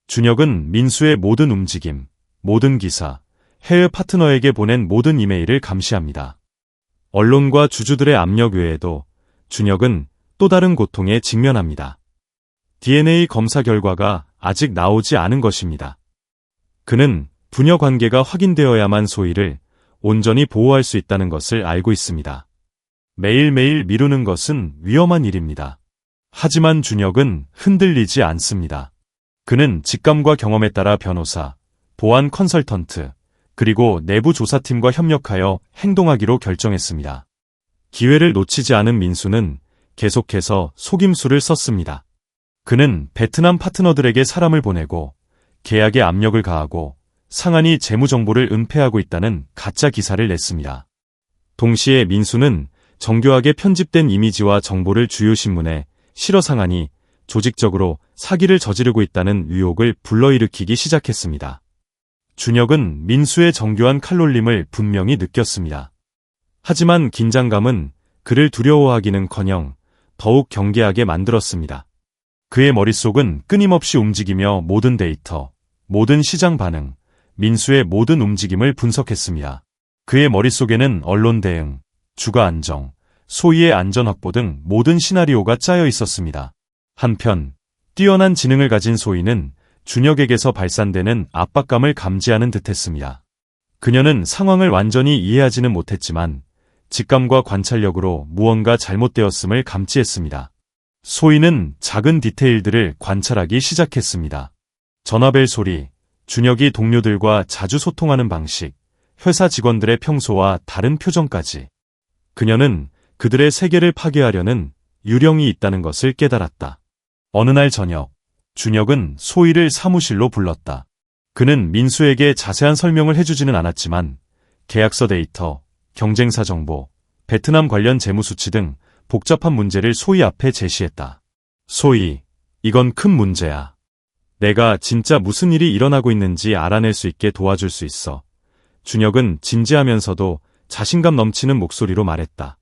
준혁은 민수의 모든 움직임, 모든 기사, 해외 파트너에게 보낸 모든 이메일을 감시합니다. 언론과 주주들의 압력 외에도 준혁은 또 다른 고통에 직면합니다. DNA 검사 결과가 아직 나오지 않은 것입니다. 그는 부녀 관계가 확인되어야만 소희를 온전히 보호할 수 있다는 것을 알고 있습니다. 매일매일 미루는 것은 위험한 일입니다. 하지만 준혁은 흔들리지 않습니다. 그는 직감과 경험에 따라 변호사, 보안 컨설턴트, 그리고 내부 조사팀과 협력하여 행동하기로 결정했습니다. 기회를 놓치지 않은 민수는 계속해서 속임수를 썼습니다. 그는 베트남 파트너들에게 사람을 보내고 계약에 압력을 가하고 상한이 재무 정보를 은폐하고 있다는 가짜 기사를 냈습니다. 동시에 민수는 정교하게 편집된 이미지와 정보를 주요 신문에 실어 상한이 조직적으로 사기를 저지르고 있다는 의혹을 불러일으키기 시작했습니다. 준혁은 민수의 정교한 칼놀림을 분명히 느꼈습니다. 하지만 긴장감은 그를 두려워하기는커녕 더욱 경계하게 만들었습니다. 그의 머릿속은 끊임없이 움직이며 모든 데이터, 모든 시장 반응, 민수의 모든 움직임을 분석했습니다. 그의 머릿속에는 언론 대응, 주가 안정, 소희의 안전 확보 등 모든 시나리오가 짜여 있었습니다. 한편 뛰어난 지능을 가진 소희는 준혁에게서 발산되는 압박감을 감지하는 듯했습니다. 그녀는 상황을 완전히 이해하지는 못했지만 직감과 관찰력으로 무언가 잘못되었음을 감지했습니다. 소희는 작은 디테일들을 관찰하기 시작했습니다. 전화벨 소리, 준혁이 동료들과 자주 소통하는 방식, 회사 직원들의 평소와 다른 표정까지. 그녀는 그들의 세계를 파괴하려는 유령이 있다는 것을 깨달았다. 어느 날 저녁, 준혁은 소희를 사무실로 불렀다. 그는 민수에게 자세한 설명을 해주지는 않았지만 계약서 데이터, 경쟁사 정보, 베트남 관련 재무수치 등 복잡한 문제를 소희 앞에 제시했다. 소희, 이건 큰 문제야. 내가 진짜 무슨 일이 일어나고 있는지 알아낼 수 있게 도와줄 수 있어. 준혁은 진지하면서도 자신감 넘치는 목소리로 말했다.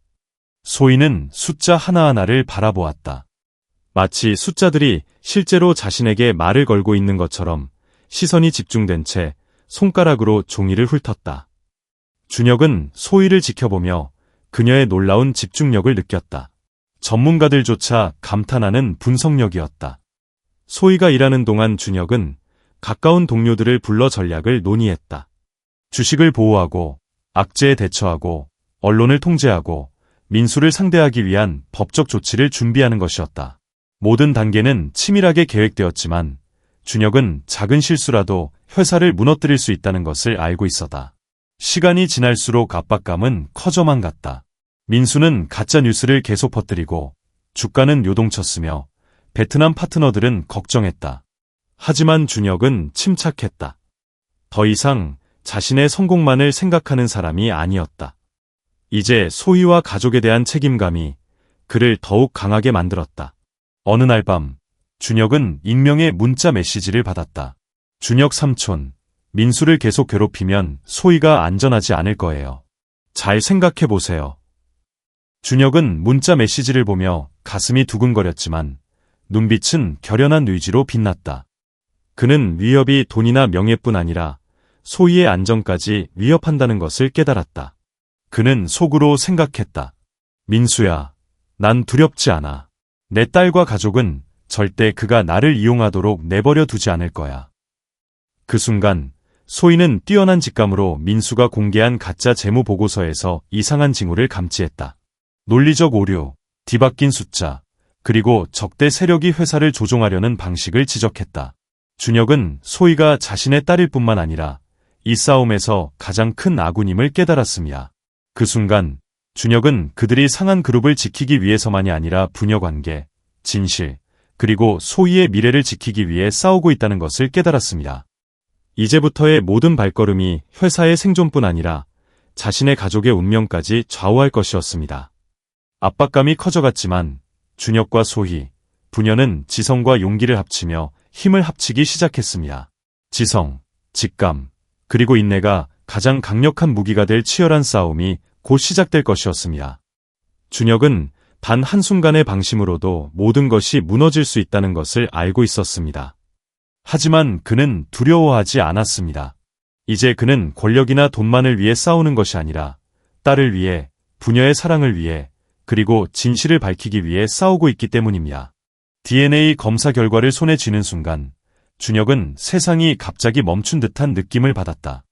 소희는 숫자 하나하나를 바라보았다. 마치 숫자들이 실제로 자신에게 말을 걸고 있는 것처럼 시선이 집중된 채 손가락으로 종이를 훑었다. 준혁은 소희를 지켜보며 그녀의 놀라운 집중력을 느꼈다. 전문가들조차 감탄하는 분석력이었다. 소희가 일하는 동안 준혁은 가까운 동료들을 불러 전략을 논의했다. 주식을 보호하고, 악재에 대처하고, 언론을 통제하고, 민수를 상대하기 위한 법적 조치를 준비하는 것이었다. 모든 단계는 치밀하게 계획되었지만 준혁은 작은 실수라도 회사를 무너뜨릴 수 있다는 것을 알고 있었다. 시간이 지날수록 압박감은 커져만 갔다. 민수는 가짜 뉴스를 계속 퍼뜨리고 주가는 요동쳤으며 베트남 파트너들은 걱정했다. 하지만 준혁은 침착했다. 더 이상 자신의 성공만을 생각하는 사람이 아니었다. 이제 소희와 가족에 대한 책임감이 그를 더욱 강하게 만들었다. 어느 날 밤, 준혁은 익명의 문자 메시지를 받았다. 준혁 삼촌, 민수를 계속 괴롭히면 소희가 안전하지 않을 거예요. 잘 생각해 보세요. 준혁은 문자 메시지를 보며 가슴이 두근거렸지만 눈빛은 결연한 의지로 빛났다. 그는 위협이 돈이나 명예뿐 아니라 소희의 안전까지 위협한다는 것을 깨달았다. 그는 속으로 생각했다. 민수야, 난 두렵지 않아. 내 딸과 가족은 절대 그가 나를 이용하도록 내버려 두지 않을 거야. 그 순간 소희는 뛰어난 직감으로 민수가 공개한 가짜 재무 보고서에서 이상한 징후를 감지했다. 논리적 오류, 뒤바뀐 숫자, 그리고 적대 세력이 회사를 조종하려는 방식을 지적했다. 준혁은 소희가 자신의 딸일 뿐만 아니라 이 싸움에서 가장 큰 아군임을 깨달았습니다. 그 순간 준혁은 그들이 상한 그룹을 지키기 위해서만이 아니라 부녀관계, 진실, 그리고 소희의 미래를 지키기 위해 싸우고 있다는 것을 깨달았습니다. 이제부터의 모든 발걸음이 회사의 생존뿐 아니라 자신의 가족의 운명까지 좌우할 것이었습니다. 압박감이 커져갔지만 준혁과 소희, 부녀는 지성과 용기를 합치며 힘을 합치기 시작했습니다. 지성, 직감, 그리고 인내가 가장 강력한 무기가 될 치열한 싸움이 곧 시작될 것이었습니다. 준혁은 단 한순간의 방심으로도 모든 것이 무너질 수 있다는 것을 알고 있었습니다. 하지만 그는 두려워하지 않았습니다. 이제 그는 권력이나 돈만을 위해 싸우는 것이 아니라 딸을 위해, 부녀의 사랑을 위해, 그리고 진실을 밝히기 위해 싸우고 있기 때문입니다. DNA 검사 결과를 손에 쥐는 순간 준혁은 세상이 갑자기 멈춘 듯한 느낌을 받았다.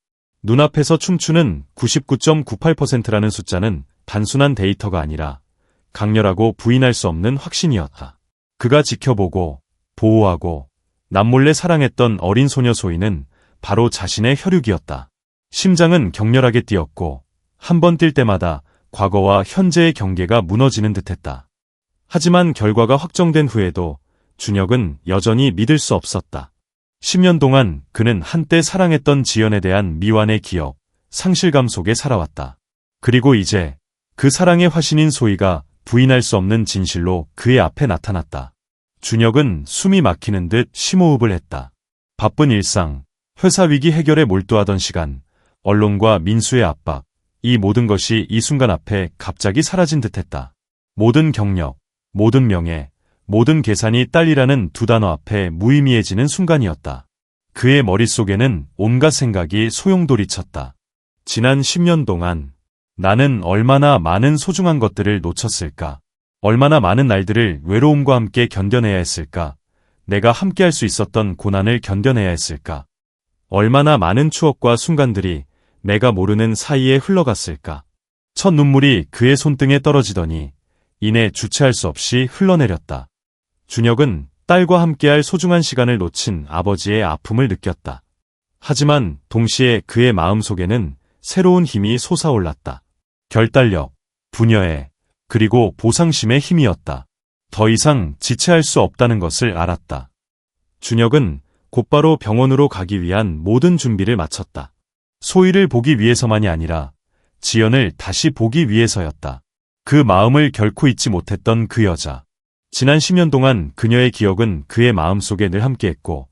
눈앞에서 춤추는 99.98%라는 숫자는 단순한 데이터가 아니라 강렬하고 부인할 수 없는 확신이었다. 그가 지켜보고 보호하고 남몰래 사랑했던 어린 소녀 소희는 바로 자신의 혈육이었다. 심장은 격렬하게 뛰었고 한 번 뛸 때마다 과거와 현재의 경계가 무너지는 듯했다. 하지만 결과가 확정된 후에도 준혁은 여전히 믿을 수 없었다. 10년 동안 그는 한때 사랑했던 지연에 대한 미완의 기억, 상실감 속에 살아왔다. 그리고 이제 그 사랑의 화신인 소희가 부인할 수 없는 진실로 그의 앞에 나타났다. 준혁은 숨이 막히는 듯 심호흡을 했다. 바쁜 일상, 회사 위기 해결에 몰두하던 시간, 언론과 민수의 압박, 이 모든 것이 이 순간 앞에 갑자기 사라진 듯했다. 모든 경력, 모든 명예, 모든 계산이 딸이라는 두 단어 앞에 무의미해지는 순간이었다. 그의 머릿속에는 온갖 생각이 소용돌이쳤다. 지난 10년 동안 나는 얼마나 많은 소중한 것들을 놓쳤을까? 얼마나 많은 날들을 외로움과 함께 견뎌내야 했을까? 내가 함께할 수 있었던 고난을 견뎌내야 했을까? 얼마나 많은 추억과 순간들이 내가 모르는 사이에 흘러갔을까? 첫 눈물이 그의 손등에 떨어지더니 이내 주체할 수 없이 흘러내렸다. 준혁은 딸과 함께할 소중한 시간을 놓친 아버지의 아픔을 느꼈다. 하지만 동시에 그의 마음속에는 새로운 힘이 솟아올랐다. 결단력, 분여애, 그리고 보상심의 힘이었다. 더 이상 지체할 수 없다는 것을 알았다. 준혁은 곧바로 병원으로 가기 위한 모든 준비를 마쳤다. 소희를 보기 위해서만이 아니라 지연을 다시 보기 위해서였다. 그 마음을 결코 잊지 못했던 그 여자. 지난 10년 동안 그녀의 기억은 그의 마음속에 늘 함께했고,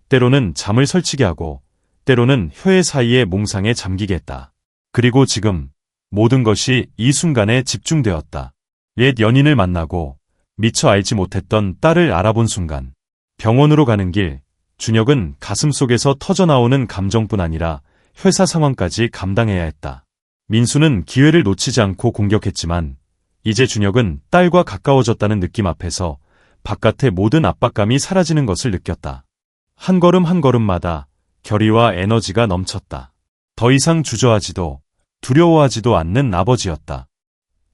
때로는 잠을 설치게 하고, 때로는 혀의 사이에 몽상에 잠기게 했다. 그리고 지금 모든 것이 이 순간에 집중되었다. 옛 연인을 만나고 미처 알지 못했던 딸을 알아본 순간. 병원으로 가는 길, 준혁은 가슴속에서 터져나오는 감정뿐 아니라 회사 상황까지 감당해야 했다. 민수는 기회를 놓치지 않고 공격했지만 이제 준혁은 딸과 가까워졌다는 느낌 앞에서 바깥의 모든 압박감이 사라지는 것을 느꼈다. 한 걸음 한 걸음마다 결의와 에너지가 넘쳤다. 더 이상 주저하지도 두려워하지도 않는 아버지였다.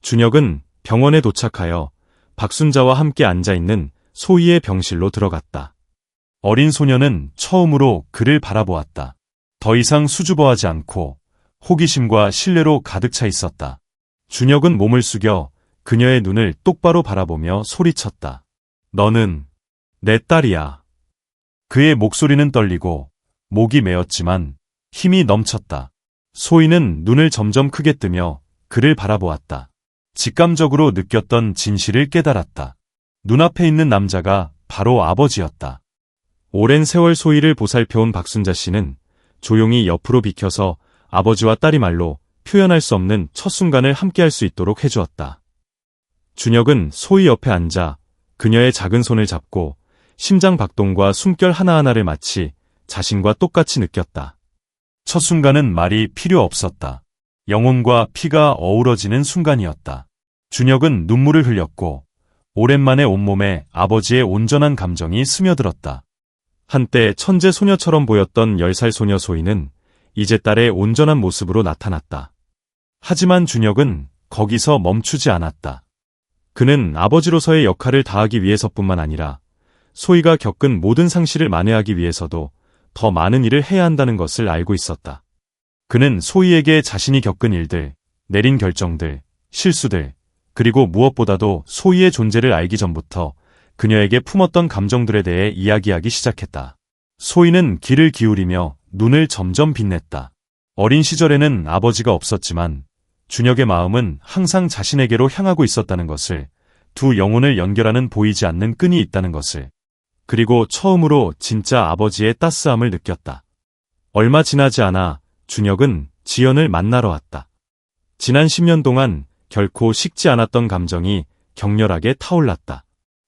준혁은 병원에 도착하여 박순자와 함께 앉아있는 소희의 병실로 들어갔다. 어린 소녀는 처음으로 그를 바라보았다. 더 이상 수줍어하지 않고 호기심과 신뢰로 가득 차 있었다. 준혁은 몸을 숙여 그녀의 눈을 똑바로 바라보며 소리쳤다. 너는 내 딸이야. 그의 목소리는 떨리고 목이 메었지만 힘이 넘쳤다. 소희는 눈을 점점 크게 뜨며 그를 바라보았다. 직감적으로 느꼈던 진실을 깨달았다. 눈앞에 있는 남자가 바로 아버지였다. 오랜 세월 소희를 보살펴온 박순자 씨는 조용히 옆으로 비켜서 아버지와 딸이 말로 표현할 수 없는 첫 순간을 함께할 수 있도록 해주었다. 준혁은 소희 옆에 앉아 그녀의 작은 손을 잡고 심장 박동과 숨결 하나하나를 마치 자신과 똑같이 느꼈다. 첫 순간은 말이 필요 없었다. 영혼과 피가 어우러지는 순간이었다. 준혁은 눈물을 흘렸고 오랜만에 온몸에 아버지의 온전한 감정이 스며들었다. 한때 천재 소녀처럼 보였던 10살 소녀 소희는 이제 딸의 온전한 모습으로 나타났다. 하지만 준혁은 거기서 멈추지 않았다. 그는 아버지로서의 역할을 다하기 위해서뿐만 아니라 소희가 겪은 모든 상실을 만회하기 위해서도 더 많은 일을 해야 한다는 것을 알고 있었다. 그는 소희에게 자신이 겪은 일들, 내린 결정들, 실수들, 그리고 무엇보다도 소희의 존재를 알기 전부터 그녀에게 품었던 감정들에 대해 이야기하기 시작했다. 소희는 귀를 기울이며 눈을 점점 빛냈다. 어린 시절에는 아버지가 없었지만 준혁의 마음은 항상 자신에게로 향하고 있었다는 것을, 두 영혼을 연결하는 보이지 않는 끈이 있다는 것을, 그리고 처음으로 진짜 아버지의 따스함을 느꼈다. 얼마 지나지 않아 준혁은 지연을 만나러 왔다. 지난 10년 동안 결코 식지 않았던 감정이 격렬하게 타올랐다.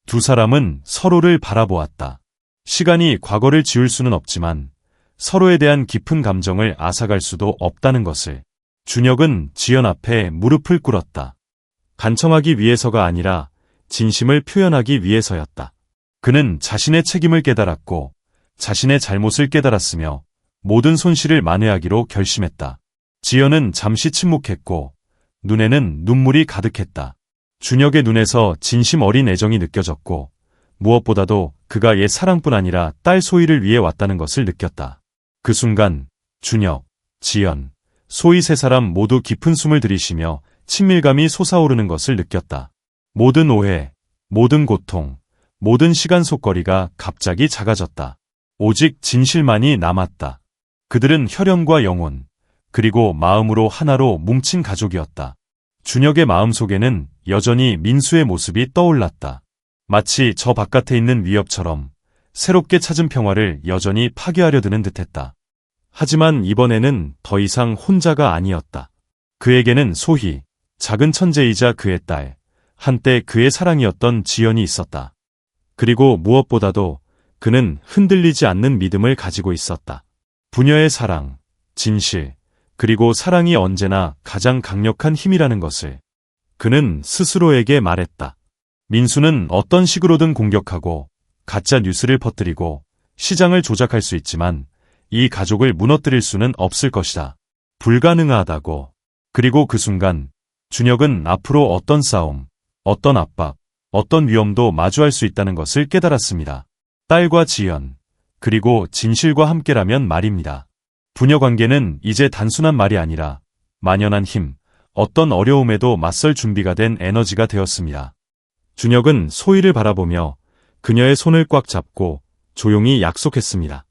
두 사람은 서로를 바라보았다. 시간이 과거를 지울 수는 없지만 서로에 대한 깊은 감정을 앗아갈 수도 없다는 것을. 준혁은 지연 앞에 무릎을 꿇었다. 간청하기 위해서가 아니라 진심을 표현하기 위해서였다. 그는 자신의 책임을 깨달았고 자신의 잘못을 깨달았으며 모든 손실을 만회하기로 결심했다. 지연은 잠시 침묵했고 눈에는 눈물이 가득했다. 준혁의 눈에서 진심 어린 애정이 느껴졌고 무엇보다도 그가 옛 사랑뿐 아니라 딸 소희를 위해 왔다는 것을 느꼈다. 그 순간 준혁, 지연, 소희 세 사람 모두 깊은 숨을 들이쉬며 친밀감이 솟아오르는 것을 느꼈다. 모든 오해, 모든 고통, 모든 시간 속거리가 갑자기 작아졌다. 오직 진실만이 남았다. 그들은 혈연과 영혼, 그리고 마음으로 하나로 뭉친 가족이었다. 준혁의 마음속에는 여전히 민수의 모습이 떠올랐다. 마치 저 바깥에 있는 위협처럼 새롭게 찾은 평화를 여전히 파괴하려 드는 듯했다. 하지만 이번에는 더 이상 혼자가 아니었다. 그에게는 소희, 작은 천재이자 그의 딸, 한때 그의 사랑이었던 지연이 있었다. 그리고 무엇보다도 그는 흔들리지 않는 믿음을 가지고 있었다. 부녀의 사랑, 진실, 그리고 사랑이 언제나 가장 강력한 힘이라는 것을 그는 스스로에게 말했다. 민수는 어떤 식으로든 공격하고 가짜 뉴스를 퍼뜨리고 시장을 조작할 수 있지만 이 가족을 무너뜨릴 수는 없을 것이다. 불가능하다고. 그리고 그 순간 준혁은 앞으로 어떤 싸움, 어떤 압박, 어떤 위험도 마주할 수 있다는 것을 깨달았습니다. 딸과 지연, 그리고 진실과 함께라면 말입니다. 부녀 관계는 이제 단순한 말이 아니라 만연한 힘, 어떤 어려움에도 맞설 준비가 된 에너지가 되었습니다. 준혁은 소희를 바라보며 그녀의 손을 꽉 잡고 조용히 약속했습니다.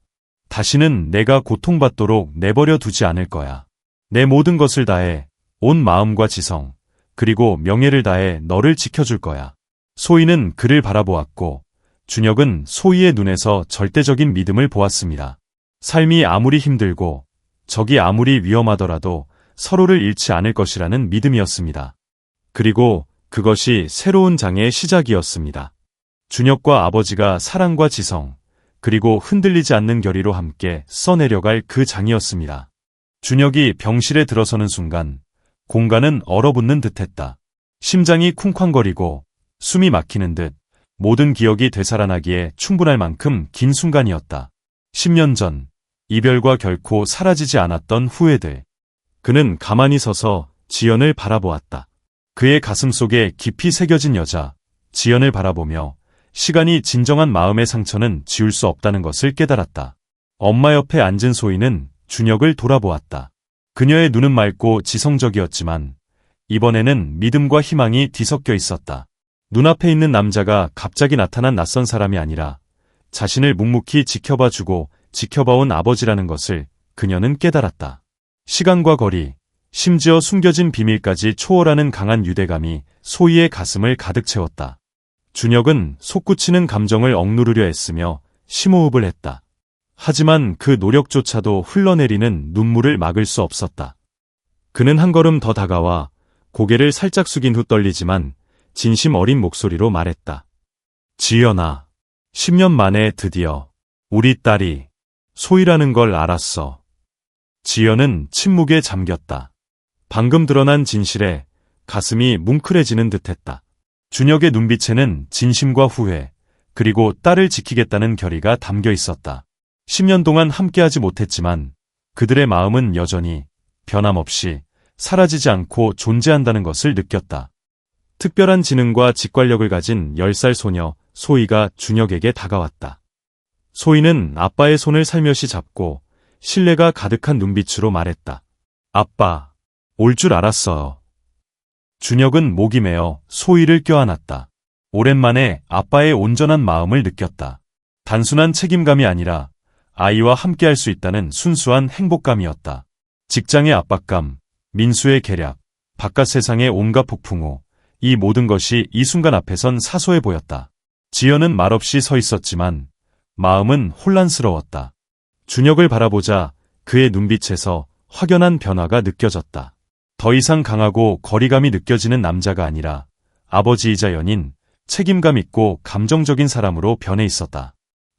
다시는 내가 고통받도록 내버려 두지 않을 거야. 내 모든 것을 다해 온 마음과 지성, 그리고 명예를 다해 너를 지켜줄 거야. 소희는 그를 바라보았고 준혁은 소희의 눈에서 절대적인 믿음을 보았습니다. 삶이 아무리 힘들고 적이 아무리 위험하더라도 서로를 잃지 않을 것이라는 믿음이었습니다. 그리고 그것이 새로운 장의 시작이었습니다. 준혁과 아버지가 사랑과 지성, 그리고 흔들리지 않는 결의로 함께 써내려갈 그 장이었습니다. 준혁이 병실에 들어서는 순간 공간은 얼어붙는 듯했다. 심장이 쿵쾅거리고 숨이 막히는 듯 모든 기억이 되살아나기에 충분할 만큼 긴 순간이었다. 10년 전, 이별과 결코 사라지지 않았던 후회들. 그는 가만히 서서 지연을 바라보았다. 그의 가슴 속에 깊이 새겨진 여자, 지연을 바라보며 시간이 진정한 마음의 상처는 지울 수 없다는 것을 깨달았다. 엄마 옆에 앉은 소희는 준혁을 돌아보았다. 그녀의 눈은 맑고 지성적이었지만 이번에는 믿음과 희망이 뒤섞여 있었다. 눈앞에 있는 남자가 갑자기 나타난 낯선 사람이 아니라 자신을 묵묵히 지켜봐주고 지켜봐온 아버지라는 것을 그녀는 깨달았다. 시간과 거리, 심지어 숨겨진 비밀까지 초월하는 강한 유대감이 소희의 가슴을 가득 채웠다. 준혁은 솟구치는 감정을 억누르려 애쓰며 심호흡을 했다. 하지만 그 노력조차도 흘러내리는 눈물을 막을 수 없었다. 그는 한 걸음 더 다가와 고개를 살짝 숙인 후 떨리지만 진심 어린 목소리로 말했다. 지연아, 10년 만에 드디어 우리 딸이 소희라는 걸 알았어. 지연은 침묵에 잠겼다. 방금 드러난 진실에 가슴이 뭉클해지는 듯했다. 준혁의 눈빛에는 진심과 후회, 그리고 딸을 지키겠다는 결의가 담겨 있었다. 10년 동안 함께하지 못했지만 그들의 마음은 여전히 변함없이 사라지지 않고 존재한다는 것을 느꼈다. 특별한 지능과 직관력을 가진 10살 소녀 소희가 준혁에게 다가왔다. 소희는 아빠의 손을 살며시 잡고 신뢰가 가득한 눈빛으로 말했다. 아빠, 올 줄 알았어요. 준혁은 목이 메어 소희를 껴안았다. 오랜만에 아빠의 온전한 마음을 느꼈다. 단순한 책임감이 아니라 아이와 함께할 수 있다는 순수한 행복감이었다. 직장의 압박감, 민수의 계략, 바깥 세상의 온갖 폭풍우, 이 모든 것이 이 순간 앞에선 사소해 보였다. 지연은 말없이 서 있었지만 마음은 혼란스러웠다. 준혁을 바라보자 그의 눈빛에서 확연한 변화가 느껴졌다. 더 이상 강하고 거리감이 느껴지는 남자가 아니라 아버지이자 연인, 책임감 있고 감정적인 사람으로 변해 있었다.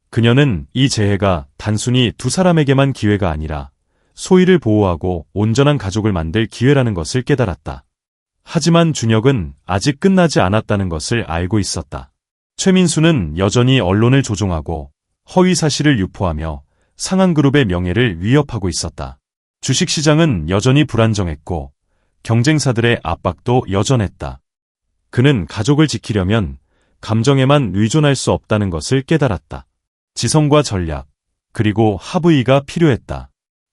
그녀는 이 재해가 단순히 두 사람에게만 기회가 아니라 소희를 보호하고 온전한 가족을 만들 기회라는 것을 깨달았다. 하지만 준혁은 아직 끝나지 않았다는 것을 알고 있었다. 최민수는 여전히 언론을 조종하고 허위 사실을 유포하며 상한그룹의 명예를 위협하고 있었다. 주식시장은 여전히 불안정했고 경쟁사들의 압박도 여전했다. 그는 가족을 지키려면 감정에만 의존할 수 없다는 것을 깨달았다. 지성과 전략, 그리고 합의가 필요했다.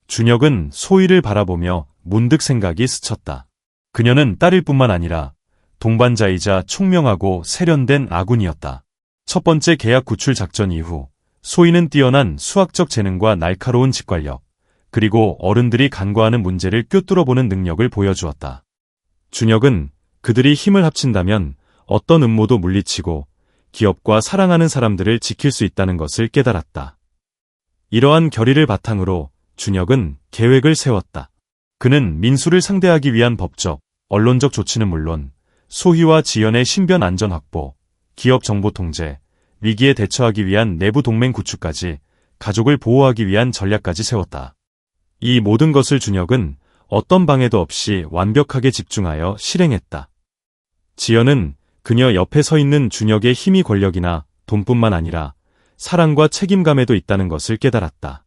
준혁은 소희를 바라보며 문득 생각이 스쳤다. 그녀는 딸일 뿐만 아니라 동반자이자 총명하고 세련된 아군이었다. 첫 번째 계약 구출 작전 이후 소희는 뛰어난 수학적 재능과 날카로운 직관력, 그리고 어른들이 간과하는 문제를 꿰뚫어보는 능력을 보여주었다. 준혁은 그들이 힘을 합친다면 어떤 음모도 물리치고 기업과 사랑하는 사람들을 지킬 수 있다는 것을 깨달았다. 이러한 결의를 바탕으로 준혁은 계획을 세웠다. 그는 민수를 상대하기 위한 법적, 언론적 조치는 물론 소희와 지연의 신변 안전 확보, 기업 정보 통제, 위기에 대처하기 위한 내부 동맹 구축까지 가족을 보호하기 위한 전략까지 세웠다. 이 모든 것을 준혁은 어떤 방해도 없이 완벽하게 집중하여 실행했다. 지연은 그녀 옆에 서 있는 준혁의 힘이 권력이나 돈뿐만 아니라 사랑과 책임감에도 있다는 것을 깨달았다.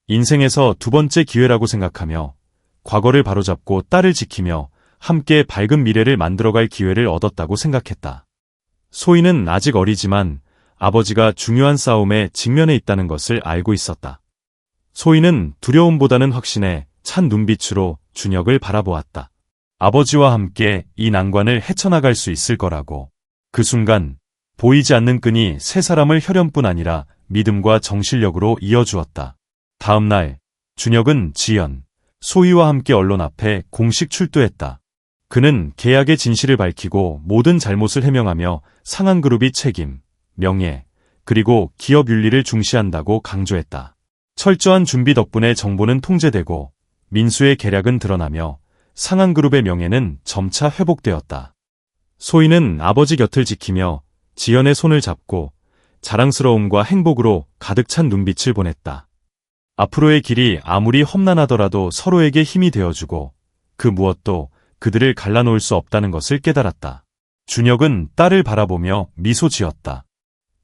인생에서 두 번째 기회라고 생각하며 과거를 바로잡고 딸을 지키며 함께 밝은 미래를 만들어갈 기회를 얻었다고 생각했다. 소희는 아직 어리지만 아버지가 중요한 싸움에 직면해 있다는 것을 알고 있었다. 소희는 두려움보다는 확신에 찬 눈빛으로 준혁을 바라보았다. 아버지와 함께 이 난관을 헤쳐나갈 수 있을 거라고. 그 순간 보이지 않는 끈이 세 사람을 혈연뿐 아니라 믿음과 정신력으로 이어주었다. 다음 날 준혁은 지연, 소희와 함께 언론 앞에 공식 출두했다. 그는 계약의 진실을 밝히고 모든 잘못을 해명하며 상한그룹이 책임, 명예, 그리고 기업 윤리를 중시한다고 강조했다. 철저한 준비 덕분에 정보는 통제되고 민수의 계략은 드러나며 상한그룹의 명예는 점차 회복되었다. 소희는 아버지 곁을 지키며 지연의 손을 잡고 자랑스러움과 행복으로 가득 찬 눈빛을 보냈다. 앞으로의 길이 아무리 험난하더라도 서로에게 힘이 되어주고 그 무엇도 그들을 갈라놓을 수 없다는 것을 깨달았다. 준혁은 딸을 바라보며 미소 지었다.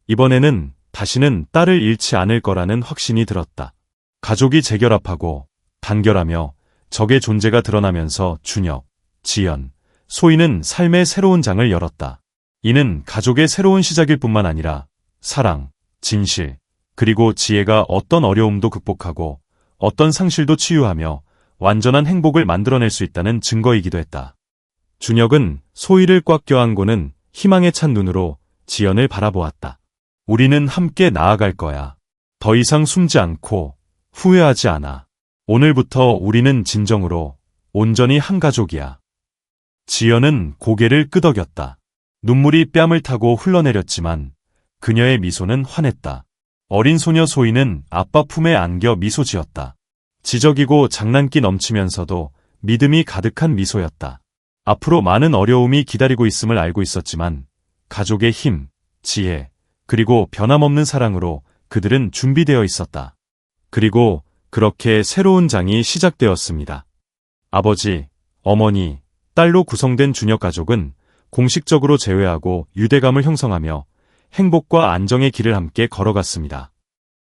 이번에는 다시는 딸을 잃지 않을 거라는 확신이 들었다. 가족이 재결합하고 단결하며 적의 존재가 드러나면서 준혁, 지연, 소희는 삶의 새로운 장을 열었다. 이는 가족의 새로운 시작일 뿐만 아니라 사랑, 진실, 그리고 지혜가 어떤 어려움도 극복하고 어떤 상실도 치유하며 완전한 행복을 만들어낼 수 있다는 증거이기도 했다. 준혁은 소희를 꽉 껴안고는 희망에 찬 눈으로 지연을 바라보았다. 우리는 함께 나아갈 거야. 더 이상 숨지 않고 후회하지 않아. 오늘부터 우리는 진정으로 온전히 한 가족이야. 지연은 고개를 끄덕였다. 눈물이 뺨을 타고 흘러내렸지만 그녀의 미소는 환했다. 어린 소녀 소희는 아빠 품에 안겨 미소 지었다. 지적이고 장난기 넘치면서도 믿음이 가득한 미소였다. 앞으로 많은 어려움이 기다리고 있음을 알고 있었지만 가족의 힘, 지혜, 그리고 변함없는 사랑으로 그들은 준비되어 있었다. 그리고 그렇게 새로운 장이 시작되었습니다. 아버지, 어머니, 딸로 구성된 준혁 가족은 공식적으로 재회하고 유대감을 형성하며 행복과 안정의 길을 함께 걸어갔습니다.